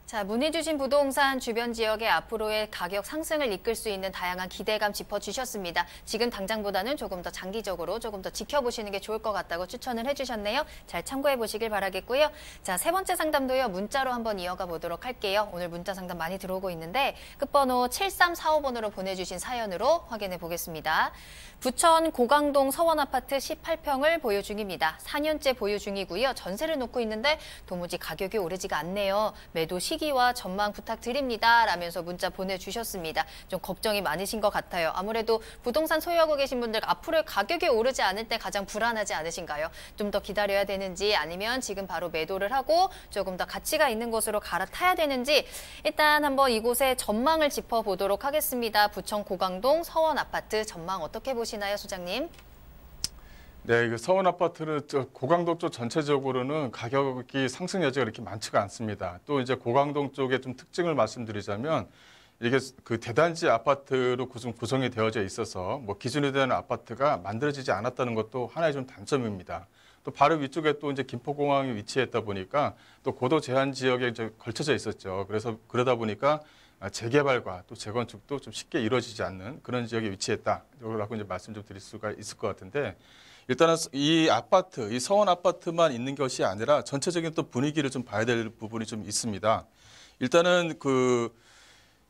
자, 문의 주신 부동산 주변 지역의 앞으로의 가격 상승을 이끌 수 있는 다양한 기대감 짚어주셨습니다. 지금 당장보다는 조금 더 장기적으로 조금 더 지켜보시는 게 좋을 것 같다고 추천을 해주셨네요. 잘 참고해 보시길 바라겠고요. 자, 세 번째 상담도요. 문자로 한번 이어가 보도록 할게요. 오늘 문자 상담 많이 들어오고 있는데 끝번호 7345번으로 보내주신 사연으로 확인해 보겠습니다. 부천 고강동 서원아파트 18평을 보유 중입니다. 4년째 보유 중이고요. 전세를 놓고 있는데 도무지 가격이 오르지가 않네요. 매도 시기와 전망 부탁드립니다. 라면서 문자 보내주셨습니다. 좀 걱정이 많으신 것 같아요. 아무래도 부동산 소유하고 계신 분들 앞으로 가격이 오르지 않을 때 가장 불안하지 않으신가요? 좀 더 기다려야 되는지 아니면 지금 바로 매도를 하고 조금 더 가치가 있는 곳으로 갈아타야 되는지 일단 한번 이곳의 전망을 짚어보도록 하겠습니다. 부천 고강동 서원아파트 전망 어떻게 보시나요, 소장님? 네, 그 서원 아파트는 고강동 쪽 전체적으로는 가격이 상승 여지가 이렇게 많지가 않습니다. 또 이제 고강동 쪽의 좀 특징을 말씀드리자면 이게 그 대단지 아파트로 구성이 되어져 있어서 뭐 기준이 되는 아파트가 만들어지지 않았다는 것도 하나의 좀 단점입니다. 또 바로 위쪽에 또 이제 김포공항이 위치했다 보니까 또 고도 제한 지역에 이제 걸쳐져 있었죠. 그래서 그러다 보니까 재개발과 또 재건축도 좀 쉽게 이루어지지 않는 그런 지역에 위치했다라고 이제 말씀 좀 드릴 수가 있을 것 같은데. 일단은 이 아파트, 이 서원 아파트만 있는 것이 아니라 전체적인 또 분위기를 좀 봐야 될 부분이 좀 있습니다. 일단은 그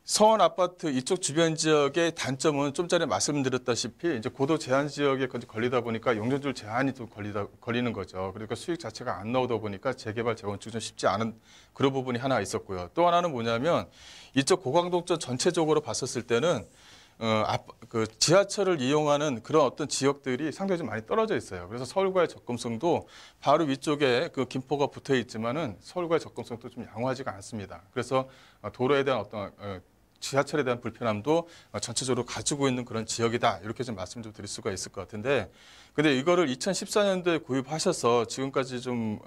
서원 아파트 이쪽 주변 지역의 단점은 좀 전에 말씀드렸다시피 이제 고도 제한 지역에 걸리다 보니까 용적률 제한이 또 걸리는 거죠. 그러니까 수익 자체가 안 나오다 보니까 재개발, 재건축이 좀 쉽지 않은 그런 부분이 하나 있었고요. 또 하나는 뭐냐면 이쪽 고강동 쪽 전체적으로 봤었을 때는 그 지하철을 이용하는 그런 어떤 지역들이 상당히 좀 많이 떨어져 있어요. 그래서 서울과의 접근성도 바로 위쪽에 그 김포가 붙어 있지만은 서울과의 접근성도 좀 양호하지가 않습니다. 그래서 도로에 대한 어떤 지하철에 대한 불편함도 전체적으로 가지고 있는 그런 지역이다. 이렇게 좀 말씀 좀 드릴 수가 있을 것 같은데, 근데 이거를 2014년도에 구입하셔서 지금까지 좀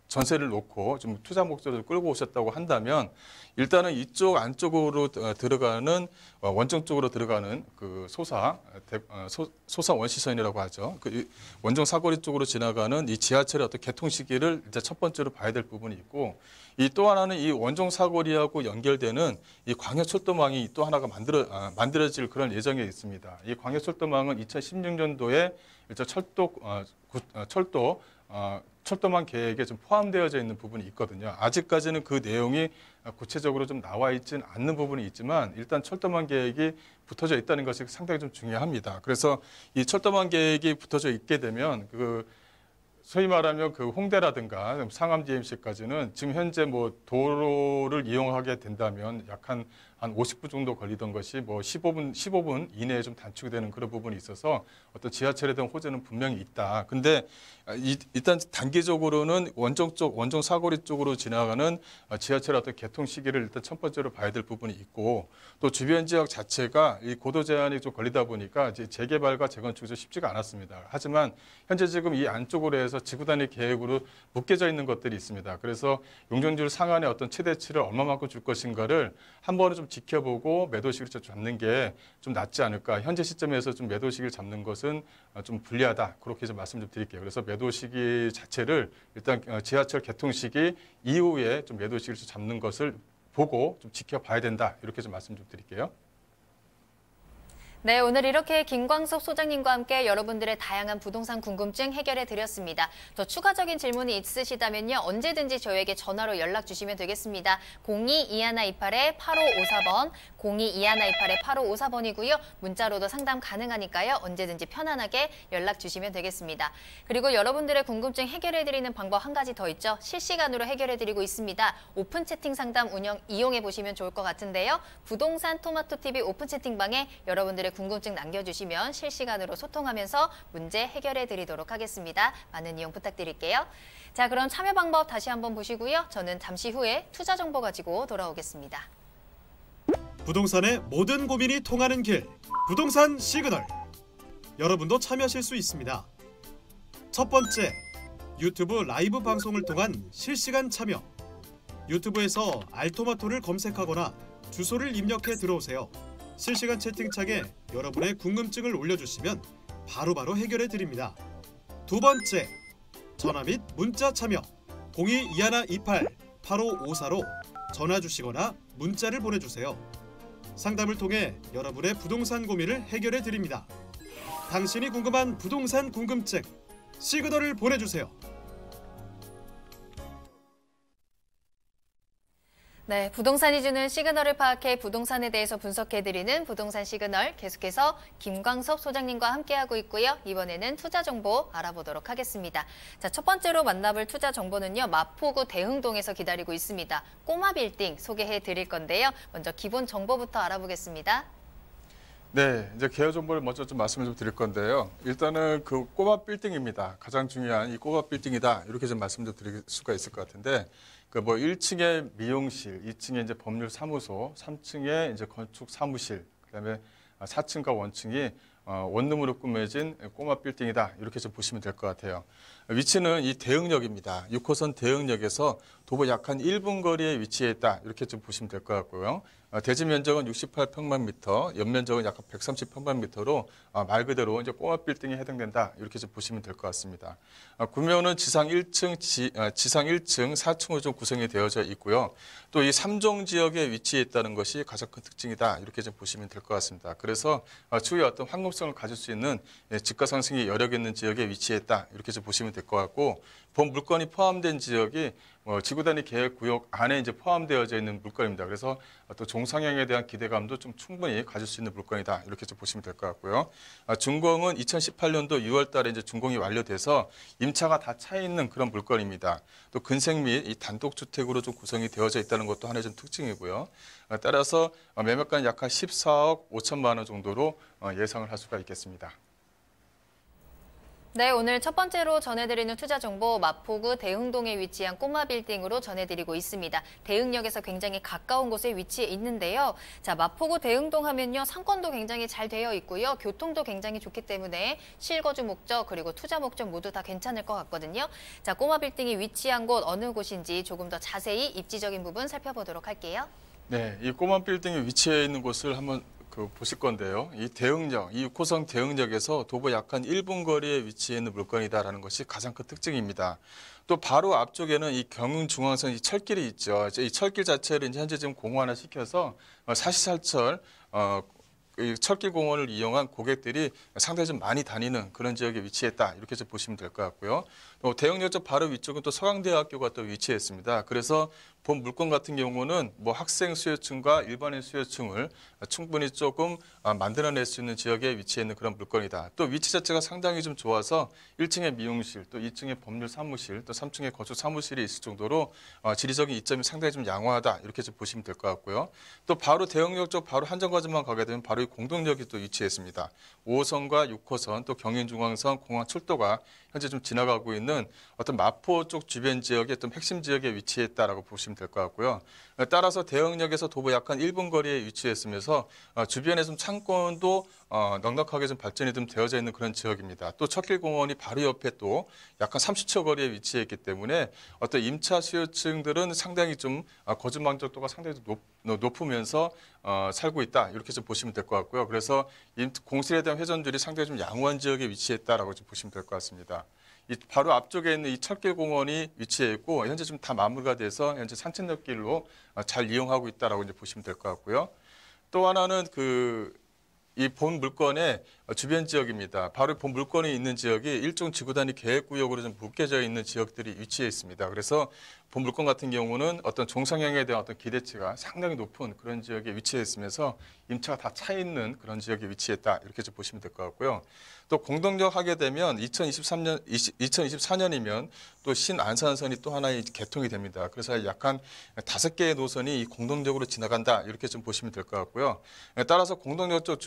전세를 놓고 좀 투자 목적으로 끌고 오셨다고 한다면 일단은 이쪽 안쪽으로 들어가는 원정 쪽으로 들어가는 그 소사 원시선이라고 하죠. 그 원정 사거리 쪽으로 지나가는 이 지하철의 어떤 개통 시기를 이제 첫 번째로 봐야 될 부분이 있고, 이 또 하나는 이 원정 사거리하고 연결되는 이 광역철도망이 또 하나가 만들어질 그런 예정에 있습니다. 이 광역철도망은 2016년도에 일단 철도망 계획에 좀 포함되어져 있는 부분이 있거든요. 아직까지는 그 내용이 구체적으로 좀 나와 있지는 않는 부분이 있지만 일단 철도망 계획이 붙어져 있다는 것이 상당히 좀 중요합니다. 그래서 이 철도망 계획이 붙어져 있게 되면 그 소위 말하면 그 홍대라든가 상암 DMC까지는 지금 현재 뭐 도로를 이용하게 된다면 약 한 50분 정도 걸리던 것이 뭐 15분 이내에 좀 단축이 되는 그런 부분이 있어서 어떤 지하철에 대한 호재는 분명히 있다. 근데 일단 단기적으로는 원정 사거리 쪽으로 지나가는 지하철 어떤 개통 시기를 일단 첫 번째로 봐야 될 부분이 있고, 또 주변 지역 자체가 이 고도 제한이 좀 걸리다 보니까 이제 재개발과 재건축이 좀 쉽지가 않았습니다. 하지만 현재 지금 이 안쪽으로 해서 지구 단위 계획으로 묶여져 있는 것들이 있습니다. 그래서 용적률 상한의 어떤 최대치를 얼마만큼 줄 것인가를 한 번은 좀 지켜보고 매도 시기를 잡는 게 좀 낫지 않을까. 현재 시점에서 좀 매도 시기를 잡는 것은 좀 불리하다. 그렇게 좀 말씀 좀 드릴게요. 그래서 매도 시기 자체를 일단 지하철 개통 시기 이후에 좀 매도 시기를 잡는 것을 보고 좀 지켜봐야 된다. 이렇게 좀 말씀 좀 드릴게요. 네, 오늘 이렇게 김광석 소장님과 함께 여러분들의 다양한 부동산 궁금증 해결해 드렸습니다. 더 추가적인 질문이 있으시다면요, 언제든지 저희에게 전화로 연락 주시면 되겠습니다. 02-2128-8554번, 02-2128-8554번이고요. 문자로도 상담 가능하니까요, 언제든지 편안하게 연락 주시면 되겠습니다. 그리고 여러분들의 궁금증 해결해 드리는 방법 한 가지 더 있죠. 실시간으로 해결해 드리고 있습니다. 오픈 채팅 상담 이용해 보시면 좋을 것 같은데요. 부동산 토마토 TV 오픈 채팅방에 여러분들의 궁금증 남겨주시면 실시간으로 소통하면서 문제 해결해 드리도록 하겠습니다. 많은 이용 부탁드릴게요. 자, 그럼 참여 방법 다시 한번 보시고요. 저는 잠시 후에 투자 정보 가지고 돌아오겠습니다. 부동산의 모든 고민이 통하는 길, 부동산 시그널. 여러분도 참여하실 수 있습니다. 첫 번째, 유튜브 라이브 방송을 통한 실시간 참여. 유튜브에서 알토마토를 검색하거나 주소를 입력해 들어오세요. 실시간 채팅창에 여러분의 궁금증을 올려주시면 바로바로 해결해 드립니다. 두 번째, 전화 및 문자 참여 02-2128-8554로 전화 주시거나 문자를 보내주세요. 상담을 통해 여러분의 부동산 고민을 해결해 드립니다. 당신이 궁금한 부동산 궁금증, 시그널을 보내주세요. 네, 부동산이 주는 시그널을 파악해 부동산에 대해서 분석해드리는 부동산 시그널, 계속해서 김광석 소장님과 함께하고 있고요. 이번에는 투자 정보 알아보도록 하겠습니다. 자, 첫 번째로 만나볼 투자 정보는요, 마포구 대흥동에서 기다리고 있습니다. 꼬마 빌딩 소개해 드릴 건데요. 먼저 기본 정보부터 알아보겠습니다. 네, 이제 개요 정보를 먼저 좀 말씀을 좀 드릴 건데요. 일단은 그 꼬마 빌딩입니다. 가장 중요한 이 꼬마 빌딩이다. 이렇게 좀 말씀 좀 드릴 수가 있을 것 같은데, 그 뭐 1층에 미용실, 2층에 이제 법률 사무소, 3층에 이제 건축 사무실, 그다음에 4층과 원층이 원룸으로 꾸며진 꼬마 빌딩이다. 이렇게 좀 보시면 될 것 같아요. 위치는 이 대흥역입니다. 6호선 대흥역에서 도보 약 한 1분 거리에 위치해 있다. 이렇게 좀 보시면 될 것 같고요. 대지 면적은 68평방미터, 연면적은 약 130평방미터로 말 그대로 이제 꼬마 빌딩에 해당된다. 이렇게 좀 보시면 될 것 같습니다. 구면은 지상 1층, 지상 1층, 4층으로 좀 구성이 되어져 있고요. 또 이 3종 지역에 위치해 있다는 것이 가장 큰 특징이다. 이렇게 좀 보시면 될 것 같습니다. 그래서 추후에 어떤 황금성을 가질 수 있는 집가 상승이 여력 있는 지역에 위치해 있다. 이렇게 좀 보시면 될 것 같고, 본 물건이 포함된 지역이 지구 단위 계획 구역 안에 이제 포함되어져 있는 물건입니다. 그래서 또 종상향에 대한 기대감도 좀 충분히 가질 수 있는 물건이다. 이렇게 좀 보시면 될 것 같고요. 준공은 2018년도 6월 달에 이제 준공이 완료돼서 임차가 다 차 있는 그런 물건입니다. 또 근생 및 이 단독주택으로 좀 구성이 되어져 있다는 것도 하나의 좀 특징이고요. 따라서 매매가는 약 한 14억 5천만 원 정도로 예상을 할 수가 있겠습니다. 네, 오늘 첫 번째로 전해드리는 투자 정보, 마포구 대흥동에 위치한 꼬마 빌딩으로 전해드리고 있습니다. 대흥역에서 굉장히 가까운 곳에 위치해 있는데요. 자, 마포구 대흥동 하면요, 상권도 굉장히 잘 되어 있고요. 교통도 굉장히 좋기 때문에 실거주 목적 그리고 투자 목적 모두 다 괜찮을 것 같거든요. 자, 꼬마 빌딩이 위치한 곳 어느 곳인지 조금 더 자세히 입지적인 부분 살펴보도록 할게요. 네, 이 꼬마 빌딩이 위치해 있는 곳을 한번 보실 건데요. 이 대흥역, 이 6호선 대흥역에서 도보 약 한 1분 거리에 위치해 있는 물건이다라는 것이 가장 큰 특징입니다. 또 바로 앞쪽에는 이 경흥중앙선 이 철길이 있죠. 이 철길 자체를 이제 현재 지금 공원화 시켜서 사시사철 이 철길 공원을 이용한 고객들이 상당히 좀 많이 다니는 그런 지역에 위치했다. 이렇게 좀 보시면 될 것 같고요. 또 대흥역 쪽 바로 위쪽은 또 서강대학교가 또 위치했습니다. 그래서 본 물건 같은 경우는 뭐 학생 수요층과 일반인 수요층을 충분히 조금 만들어낼 수 있는 지역에 위치해 있는 그런 물건이다. 또 위치 자체가 상당히 좀 좋아서 1층에 미용실, 또 2층에 법률 사무실, 또 3층에 건축 사무실이 있을 정도로 지리적인 이점이 상당히 좀 양호하다. 이렇게 좀 보시면 될 것 같고요. 또 바로 대흥역 쪽 바로 한정거장만 가게 되면 바로 이 공동역이 또 위치했습니다. 5호선과 6호선, 또 경인중앙선, 공항 철도가 현재 좀 지나가고 있는 어떤 마포 쪽 주변 지역의 좀 핵심 지역에 위치했다라고 보시면 될 것 같고요. 따라서 대흥역에서 도보 약 한 1분 거리에 위치했으면서 주변에 좀 상권도 넉넉하게 좀 발전이 좀 되어져 있는 그런 지역입니다. 또 척길공원이 바로 옆에 또 약간 30초 거리에 위치했기 때문에 어떤 임차 수요층들은 상당히 좀 거주 만족도가 상당히 높으면서 살고 있다. 이렇게 좀 보시면 될 것 같고요. 그래서 공실에 대한 회전율이 상당히 좀 양호한 지역에 위치했다라고 좀 보시면 될 것 같습니다. 이 바로 앞쪽에 있는 이 철길공원이 위치해 있고 현재 좀 다 마무리가 돼서 현재 산책로길로 잘 이용하고 있다라고 이제 보시면 될 것 같고요. 또 하나는 이 본 물건의 주변 지역입니다. 바로 본 물건이 있는 지역이 일종 지구단위 계획구역으로 좀 묶여져 있는 지역들이 위치해 있습니다. 그래서 본 물건 같은 경우는 어떤 종상향에 대한 어떤 기대치가 상당히 높은 그런 지역에 위치해 있으면서 임차가 다 차 있는 그런 지역에 위치했다. 이렇게 좀 보시면 될 것 같고요. 또 공동적 하게 되면 2024년이면 또 신안산선이 또 하나의 개통이 됩니다. 그래서 약간 5개의 노선이 공동적으로 지나간다. 이렇게 좀 보시면 될 것 같고요. 따라서 공동역 쪽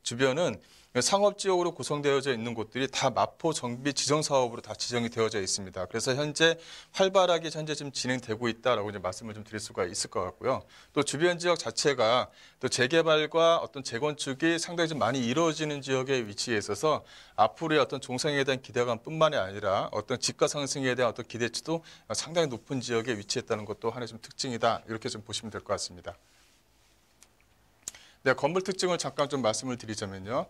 주변은 상업지역으로 구성되어져 있는 곳들이 다 마포 정비 지정 사업으로 다 지정이 되어져 있습니다. 그래서 현재 활발하게 지금 진행되고 있다라고 이제 말씀을 좀 드릴 수가 있을 것 같고요. 또 주변 지역 자체가 또 재개발과 어떤 재건축이 상당히 좀 많이 이루어지는 지역에 위치해 있어서 앞으로의 어떤 종상에 대한 기대감뿐만이 아니라 어떤 집가 상승에 대한 어떤 기대치도 상당히 높은 지역에 위치했다는 것도 하나의 좀 특징이다. 이렇게 좀 보시면 될 것 같습니다. 네, 건물 특징을 잠깐 좀 말씀을 드리자면요.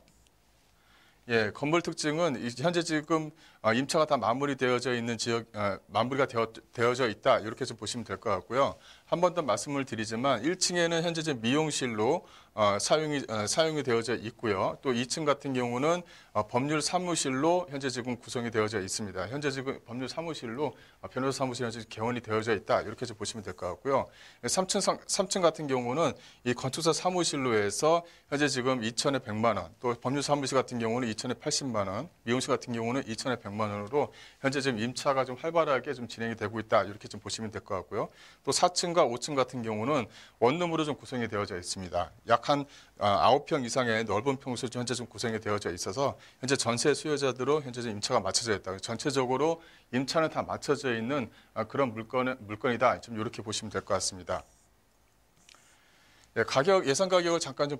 예, 건물 특징은 현재 지금 임차가 다 마무리되어져 있는 지역, 마무리가 되어져 있다. 이렇게 좀 보시면 될 것 같고요. 한 번 더 말씀을 드리지만 1층에는 현재 지금 미용실로 사용이 되어져 있고요. 또 2층 같은 경우는 법률 사무실로 현재 지금 구성이 되어져 있습니다. 현재 지금 법률 사무실로 변호사 사무실이 현재 개원이 되어져 있다. 이렇게 좀 보시면 될 것 같고요. 3층 같은 경우는 이 건축사 사무실로 해서 현재 지금 2천에 100만 원, 또 법률 사무실 같은 경우는 2천에 80만 원, 미용실 같은 경우는 2천에 100만 원으로 현재 지금 임차가 좀 활발하게 좀 진행이 되고 있다. 이렇게 좀 보시면 될 것 같고요. 또 4층과 5층 같은 경우는 원룸으로 좀 구성이 되어져 있습니다. 약 한 9평 이상의 넓은 평수로 현재 좀 구성이 되어져 있어서 현재 전세 수요자들로 현재 좀 임차가 맞춰져 있다. 전체적으로 임차는 다 맞춰져 있는 그런 물건이다. 좀 이렇게 보시면 될 것 같습니다. 네, 예상 가격을 잠깐 좀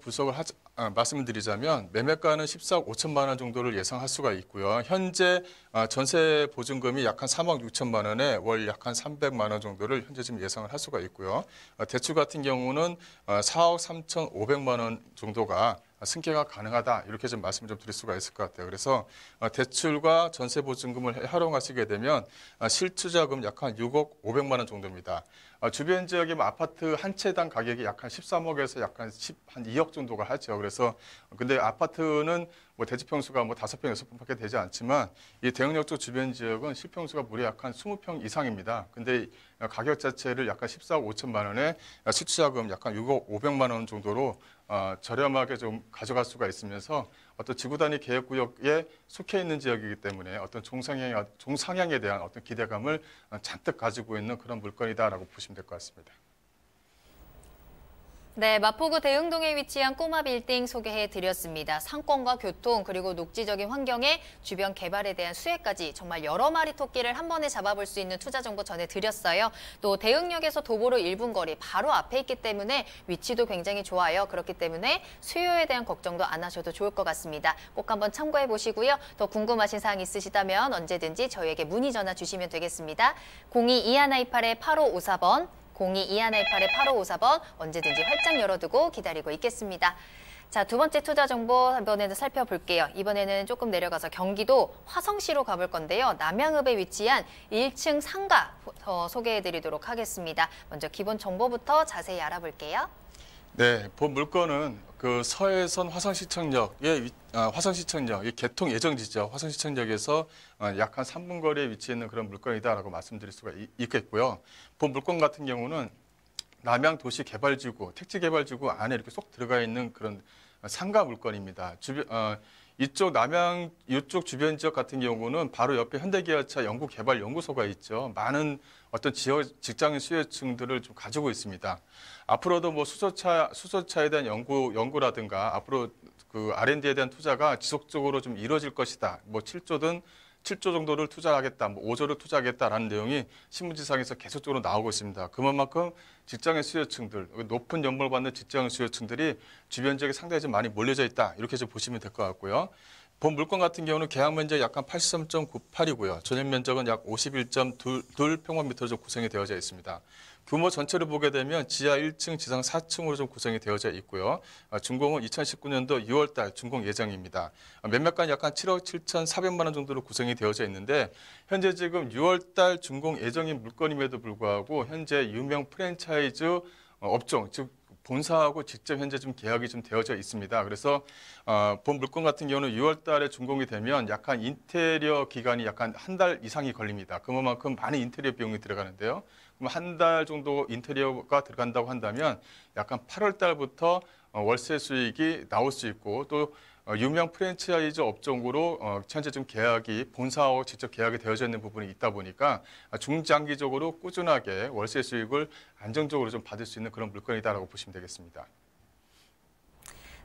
말씀을 드리자면 매매가는 14억 5천만 원 정도를 예상할 수가 있고요. 현재 전세 보증금이 약 한 3억 6천만 원에 월 약 한 300만 원 정도를 현재 지금 예상을 할 수가 있고요. 대출 같은 경우는 4억 3,500만 원 정도가 승계가 가능하다. 이렇게 좀 말씀을 좀 드릴 수가 있을 것 같아요. 그래서 대출과 전세 보증금을 활용하시게 되면 실투자금 약 한 6억 500만 원 정도입니다. 주변 지역의 아파트 한 채당 가격이 약 한 13억에서 약 한 2억 정도가 하죠. 그래서 근데 아파트는 뭐 대지평수가 뭐 5평, 6평밖에 되지 않지만 이 대흥역 쪽 주변 지역은 실평수가 무려 약 한 20평 이상입니다. 근데 가격 자체를 약 한 14억 5천만 원에 실투자금 약 한 6억 500만 원 정도로 저렴하게 좀 가져갈 수가 있으면서 어떤 지구단위 계획구역에 속해 있는 지역이기 때문에 어떤 종상향에 대한 어떤 기대감을 잔뜩 가지고 있는 그런 물건이다라고 보시면 될 것 같습니다. 네, 마포구 대흥동에 위치한 꼬마 빌딩 소개해드렸습니다. 상권과 교통 그리고 녹지적인 환경에 주변 개발에 대한 수혜까지 정말 여러 마리 토끼를 한 번에 잡아볼 수 있는 투자 정보 전해드렸어요. 또 대흥역에서 도보로 1분 거리 바로 앞에 있기 때문에 위치도 굉장히 좋아요. 그렇기 때문에 수요에 대한 걱정도 안 하셔도 좋을 것 같습니다. 꼭 한번 참고해 보시고요. 더 궁금하신 사항 있으시다면 언제든지 저희에게 문의 전화 주시면 되겠습니다. 02-2128-8554번 02-2128-8554번 언제든지 활짝 열어두고 기다리고 있겠습니다. 자, 두 번째 투자 정보 이번에는 살펴볼게요. 이번에는 조금 내려가서 경기도 화성시로 가볼 건데요. 남양읍에 위치한 1층 상가 소개해드리도록 하겠습니다. 먼저 기본 정보부터 자세히 알아볼게요. 네, 본 물건은 그 서해선 화성시청역의 화성시청역, 개통 예정지죠. 화성시청역에서 약 한 3분 거리에 위치해 있는 그런 물건이다라고 말씀드릴 수가 있겠고요. 본 물건 같은 경우는 남양도시개발지구, 택지개발지구 안에 이렇게 쏙 들어가 있는 그런 상가 물건입니다. 이쪽 주변 지역 같은 경우는 바로 옆에 현대기아차 연구개발연구소가 있죠. 많은 어떤 직장인 수요층들을 좀 가지고 있습니다. 앞으로도 뭐 수소차에 대한 연구라든가 앞으로 그 R&D에 대한 투자가 지속적으로 좀 이루어질 것이다. 뭐 7조 정도를 투자하겠다, 뭐 5조를 투자하겠다라는 내용이 신문지상에서 계속적으로 나오고 있습니다. 그만큼 직장인 수요층들, 높은 연봉을 받는 직장인 수요층들이 주변 지역에 상당히 좀 많이 몰려져 있다. 이렇게 좀 보시면 될 것 같고요. 본 물건 같은 경우는 계약 면적이 약 한 83.98이고요. 전용 면적은 약 51.2 평방미터로 좀 구성이 되어져 있습니다. 규모 전체를 보게 되면 지하 1층, 지상 4층으로 좀 구성이 되어져 있고요. 준공은 2019년도 6월 달 준공 예정입니다. 매매가는 약 한 7억 7,400만 원 정도로 구성이 되어져 있는데 현재 지금 6월 달 준공 예정인 물건임에도 불구하고 현재 유명 프랜차이즈 업종, 즉 본사하고 직접 현재 좀 계약이 좀 되어져 있습니다. 그래서 본 물건 같은 경우는 6월 달에 준공이 되면 약간 인테리어 기간이 약간 한 달 이상이 걸립니다. 그만큼 많은 인테리어 비용이 들어가는데요. 그럼 한 달 정도 인테리어가 들어간다고 한다면 약간 8월 달부터 월세 수익이 나올 수 있고 또 유명 프랜차이즈 업종으로 현재 좀 계약이 본사하고 직접 계약이 되어져 있는 부분이 있다 보니까 중장기적으로 꾸준하게 월세 수익을 안정적으로 좀 받을 수 있는 그런 물건이다라고 보시면 되겠습니다.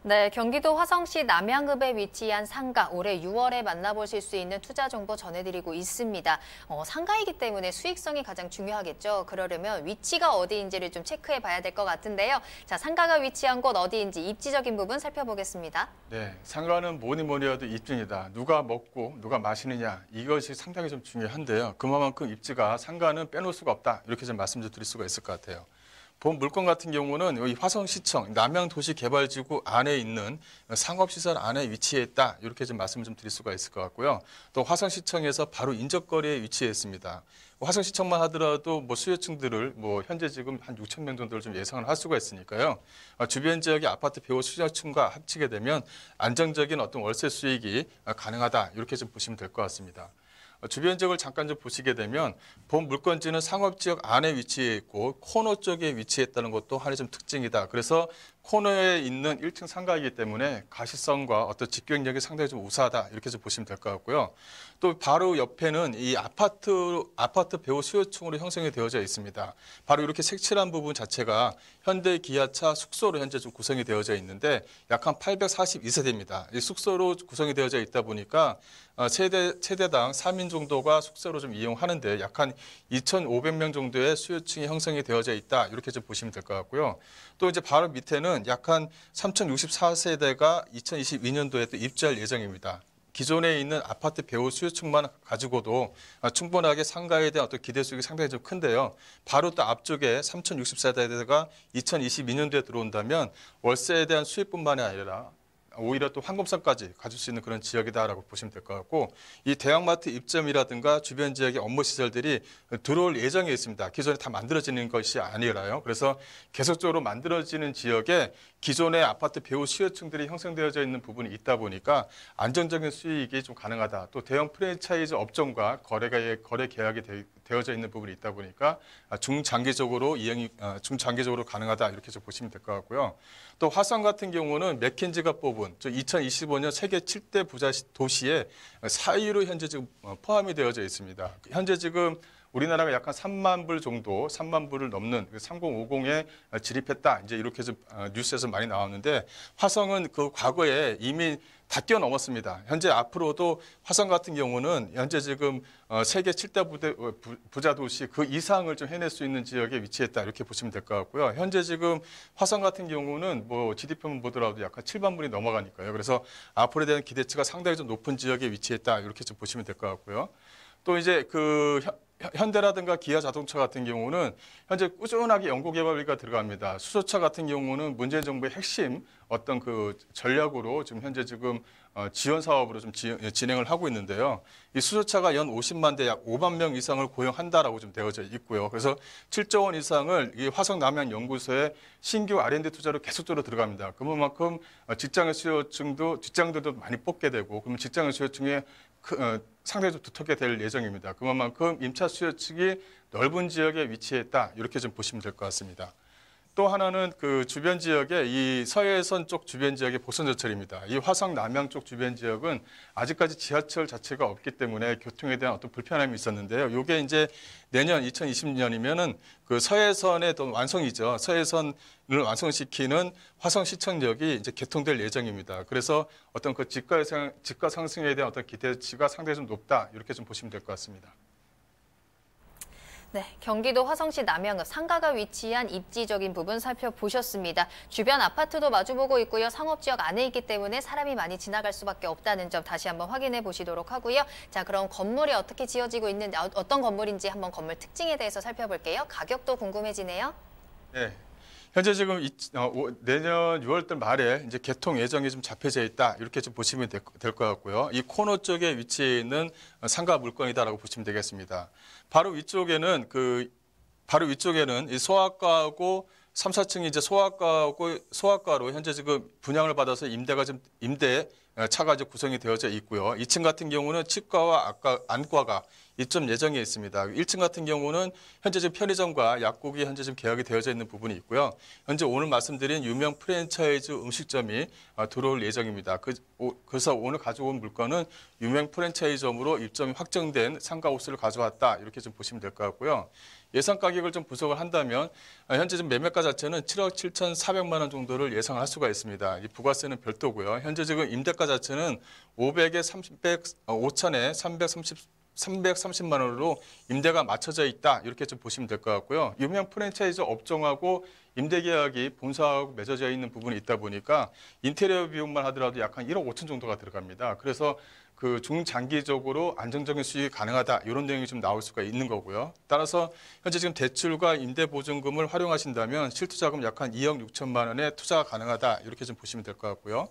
네, 경기도 화성시 남양읍에 위치한 상가 올해 6월에 만나보실 수 있는 투자 정보 전해드리고 있습니다. 상가이기 때문에 수익성이 가장 중요하겠죠. 그러려면 위치가 어디인지를 좀 체크해 봐야 될 것 같은데요. 자, 상가가 위치한 곳 어디인지 입지적인 부분 살펴보겠습니다. 네, 상가는 뭐니 해도 입지입니다. 누가 먹고 누가 마시느냐 이것이 상당히 좀 중요한데요. 그만큼 입지가 상가는 빼놓을 수가 없다. 이렇게 좀 말씀 좀 드릴 수가 있을 것 같아요. 본 물건 같은 경우는 여기 화성시청 남양도시개발지구 안에 있는 상업시설 안에 위치해 있다. 이렇게 좀 말씀을 좀 드릴 수가 있을 것 같고요. 또 화성시청에서 바로 인접거리에 위치해 있습니다. 화성시청만 하더라도 수요층들을 현재 지금 한 6천 명 정도를 좀 예상을 할 수가 있으니까요. 주변 지역의 아파트 배우 수요층과 합치게 되면 안정적인 어떤 월세 수익이 가능하다. 이렇게 좀 보시면 될 것 같습니다. 주변 지역을 잠깐 좀 보시게 되면 본 물건지는 상업지역 안에 위치해 있고 코너 쪽에 위치했다는 것도 하나의 좀 특징이다. 그래서 코너에 있는 1층 상가이기 때문에 가시성과 어떤 집경력이 상당히 좀 우수하다. 이렇게 좀 보시면 될 것 같고요. 또 바로 옆에는 이 아파트 배우 수요층으로 형성이 되어져 있습니다. 바로 이렇게 색칠한 부분 자체가 현대 기아차 숙소로 현재 좀 구성이 되어져 있는데 약 한 842세대입니다. 이 숙소로 구성이 되어져 있다 보니까 세대당 3인 정도가 숙소로 좀 이용하는데 약 한 2,500명 정도의 수요층이 형성이 되어져 있다. 이렇게 좀 보시면 될 것 같고요. 또 이제 바로 밑에는 약 한 3,064세대가 2022년도에 또 입주할 예정입니다. 기존에 있는 아파트 배우 수요층만 가지고도 충분하게 상가에 대한 어떤 기대 수익이 상당히 좀 큰데요. 바로 또 앞쪽에 3,064세대가 2022년도에 들어온다면 월세에 대한 수익뿐만이 아니라 오히려 또 황금성까지 가질 수 있는 그런 지역이다라고 보시면 될 것 같고 이 대형마트 입점이라든가 주변 지역의 업무 시설들이 들어올 예정에 있습니다. 기존에 다 만들어지는 것이 아니라요. 그래서 계속적으로 만들어지는 지역에 기존의 아파트 배우 수요층들이 형성되어져 있는 부분이 있다 보니까 안정적인 수익이 좀 가능하다. 또 대형 프랜차이즈 업종과 거래 계약이 되어져 있는 부분이 있다 보니까 중장기적으로 가능하다. 이렇게 좀 보시면 될 것 같고요. 또 화성 같은 경우는 맥킨지가 뽑은 2025년 세계 7대 부자 도시에 4위로 현재 지금 포함이 되어져 있습니다. 현재 지금 우리나라가 약 한 3만 불 정도, 3만 불을 넘는 3050에 진입했다. 이제 이렇게 좀 뉴스에서 많이 나왔는데 화성은 그 과거에 이미 다 뛰어넘었습니다. 현재 앞으로도 화성 같은 경우는 현재 지금 세계 7대 부자 도시 그 이상을 좀 해낼 수 있는 지역에 위치했다. 이렇게 보시면 될 것 같고요. 현재 지금 화성 같은 경우는 GDP만 보더라도 약간 7만 불이 넘어가니까요. 그래서 앞으로에 대한 기대치가 상당히 좀 높은 지역에 위치했다. 이렇게 좀 보시면 될 것 같고요. 또 이제 현대라든가 기아 자동차 같은 경우는 현재 꾸준하게 연구개발비가 들어갑니다. 수소차 같은 경우는 문재인 정부의 핵심 어떤 전략으로 현재 지원 사업으로 좀 진행을 하고 있는데요. 이 수소차가 연 50만 대 약 5만 명 이상을 고용한다라고 좀 되어져 있고요. 그래서 7조 원 이상을 이 화성 남양 연구소에 신규 R&D 투자로 계속적으로 들어갑니다. 그만큼 직장의 직장들도 많이 뽑게 되고 그러면 직장의 수요층에 상당히 좀 두텁게 될 예정입니다. 그만큼 임차 수요층이 넓은 지역에 위치했다. 이렇게 좀 보시면 될 것 같습니다. 또 하나는 주변 지역에 이 서해선 쪽 주변 지역의 복선저철입니다. 이 화성 남양 쪽 주변 지역은 아직까지 지하철 자체가 없기 때문에 교통에 대한 어떤 불편함이 있었는데요. 이게 이제 내년 2020년이면은 서해선의 또 완성이죠. 서해선을 완성시키는 화성시청역이 이제 개통될 예정입니다. 그래서 어떤 집가 상승에 대한 어떤 기대치가 상당히 좀 높다. 이렇게 좀 보시면 될 것 같습니다. 네, 경기도 화성시 남양읍 상가가 위치한 입지적인 부분 살펴보셨습니다. 주변 아파트도 마주보고 있고요. 상업지역 안에 있기 때문에 사람이 많이 지나갈 수밖에 없다는 점 다시 한번 확인해 보시도록 하고요. 자, 그럼 건물이 어떻게 지어지고 있는지, 어떤 건물인지 한번 건물 특징에 대해서 살펴볼게요. 가격도 궁금해지네요. 네. 현재 지금 내년 6월달 말에 이제 개통 예정이 좀 잡혀져 있다. 이렇게 좀 보시면 될 것 같고요. 이 코너 쪽에 위치해 있는 상가 물건이다라고 보시면 되겠습니다. 바로 위쪽에는 이 소아과하고 3, 4층이 이제 소아과로 현재 지금 분양을 받아서 임대 차가 이제 구성이 되어져 있고요. 2층 같은 경우는 치과와 안과가 입점 예정에 있습니다. 1층 같은 경우는 현재 지금 편의점과 약국이 현재 지금 계약이 되어져 있는 부분이 있고요. 현재 오늘 말씀드린 유명 프랜차이즈 음식점이 들어올 예정입니다. 그래서 오늘 가져온 물건은 유명 프랜차이즈점으로 입점이 확정된 상가호수를 가져왔다. 이렇게 좀 보시면 될 것 같고요. 예상 가격을 좀 분석을 한다면 현재 지금 매매가 자체는 7억 7,400만 원 정도를 예상할 수가 있습니다. 이 부가세는 별도고요. 현재 지금 임대가 자체는 500에 330만 원으로 임대가 맞춰져 있다. 이렇게 좀 보시면 될 것 같고요. 유명 프랜차이즈 업종하고 임대 계약이 본사하고 맺어져 있는 부분이 있다 보니까 인테리어 비용만 하더라도 약 한 1억 5천 정도가 들어갑니다. 그래서 그 중장기적으로 안정적인 수익이 가능하다. 이런 내용이 좀 나올 수가 있는 거고요. 따라서 현재 지금 대출과 임대보증금을 활용하신다면 실투자금 약 한 2억 6천만 원의 투자가 가능하다. 이렇게 좀 보시면 될 것 같고요.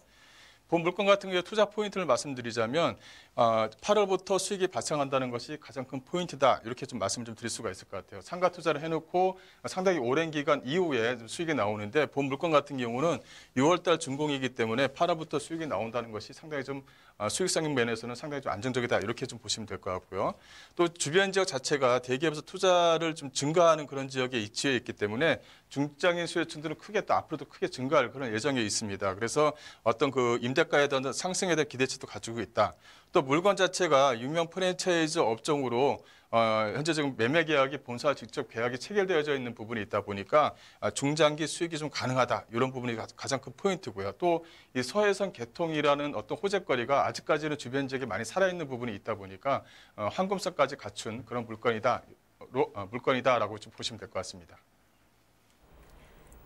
본 물건 같은 경우에 투자 포인트를 말씀드리자면 8월부터 수익이 발생한다는 것이 가장 큰 포인트다. 이렇게 좀 말씀을 좀 드릴 수가 있을 것 같아요. 상가 투자를 해놓고 상당히 오랜 기간 이후에 수익이 나오는데 본 물건 같은 경우는 6월달 준공이기 때문에 8월부터 수익이 나온다는 것이 상당히 좀 수익성 면에서는 상당히 좀 안정적이다. 이렇게 좀 보시면 될 것 같고요. 또 주변 지역 자체가 대기업에서 투자를 좀 증가하는 그런 지역에 위치해 있기 때문에 중장기 수요층들은 크게 또 앞으로도 크게 증가할 그런 예정에 있습니다. 그래서 어떤 그 임대가에 대한 상승에 대한 기대치도 가지고 있다. 또 물건 자체가 유명 프랜차이즈 업종으로 현재 지금 매매 계약이 본사와 직접 계약이 체결되어져 있는 부분이 있다 보니까 중장기 수익이 좀 가능하다. 이런 부분이 가장 큰 포인트고요. 또 이 서해선 개통이라는 어떤 호재거리가 아직까지는 주변 지역에 많이 살아있는 부분이 있다 보니까 황금성까지 갖춘 그런 물건이다라고 좀 보시면 될 것 같습니다.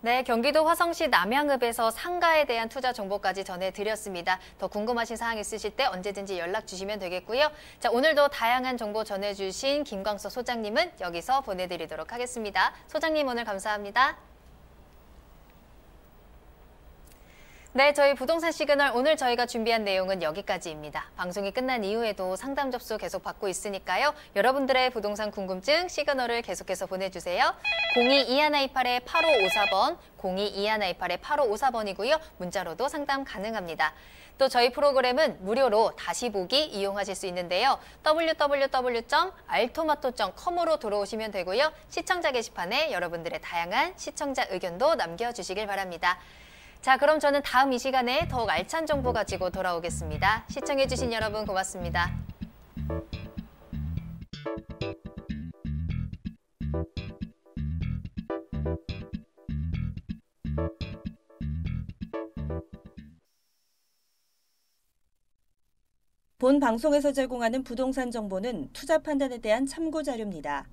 네, 경기도 화성시 남양읍에서 상가에 대한 투자 정보까지 전해드렸습니다. 더 궁금하신 사항 있으실 때 언제든지 연락 주시면 되겠고요. 자, 오늘도 다양한 정보 전해주신 김광석 소장님은 여기서 보내드리도록 하겠습니다. 소장님 오늘 감사합니다. 네, 저희 부동산 시그널 오늘 저희가 준비한 내용은 여기까지입니다. 방송이 끝난 이후에도 상담 접수 계속 받고 있으니까요. 여러분들의 부동산 궁금증 시그널을 계속해서 보내주세요. 022128-8554번, 022128-8554번이고요. 문자로도 상담 가능합니다. 또 저희 프로그램은 무료로 다시 보기 이용하실 수 있는데요. www.altomato.com으로 들어오시면 되고요. 시청자 게시판에 여러분들의 다양한 시청자 의견도 남겨주시길 바랍니다. 자, 그럼 저는 다음 이 시간에 더욱 알찬 정보 가지고 돌아오겠습니다. 시청해주신 여러분 고맙습니다. 본 방송에서 제공하는 부동산 정보는 투자 판단에 대한 참고 자료입니다.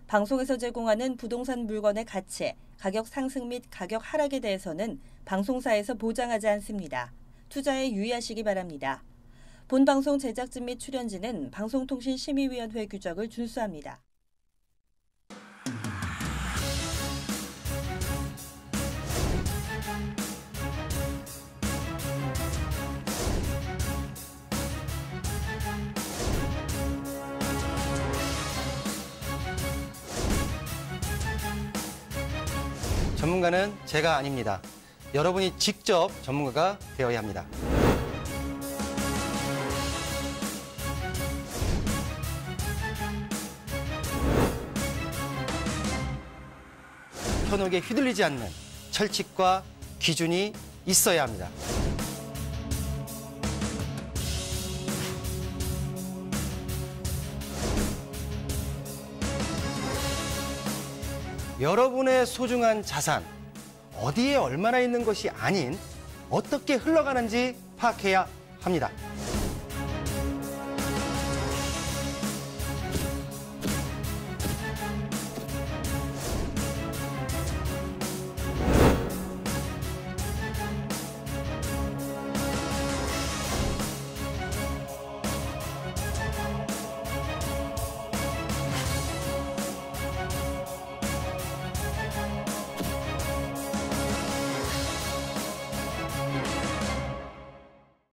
방송에서 제공하는 부동산 물건의 가치, 가격 상승 및 가격 하락에 대해서는 방송사에서 보장하지 않습니다. 투자에 유의하시기 바랍니다. 본 방송 제작진 및 출연진은 방송통신심의위원회 규정을 준수합니다. 전문가는 제가 아닙니다. 여러분이 직접 전문가가 되어야 합니다. 현혹에 휘둘리지 않는 철칙과 기준이 있어야 합니다. 여러분의 소중한 자산, 어디에 얼마나 있는 것이 아닌 어떻게 흘러가는지 파악해야 합니다.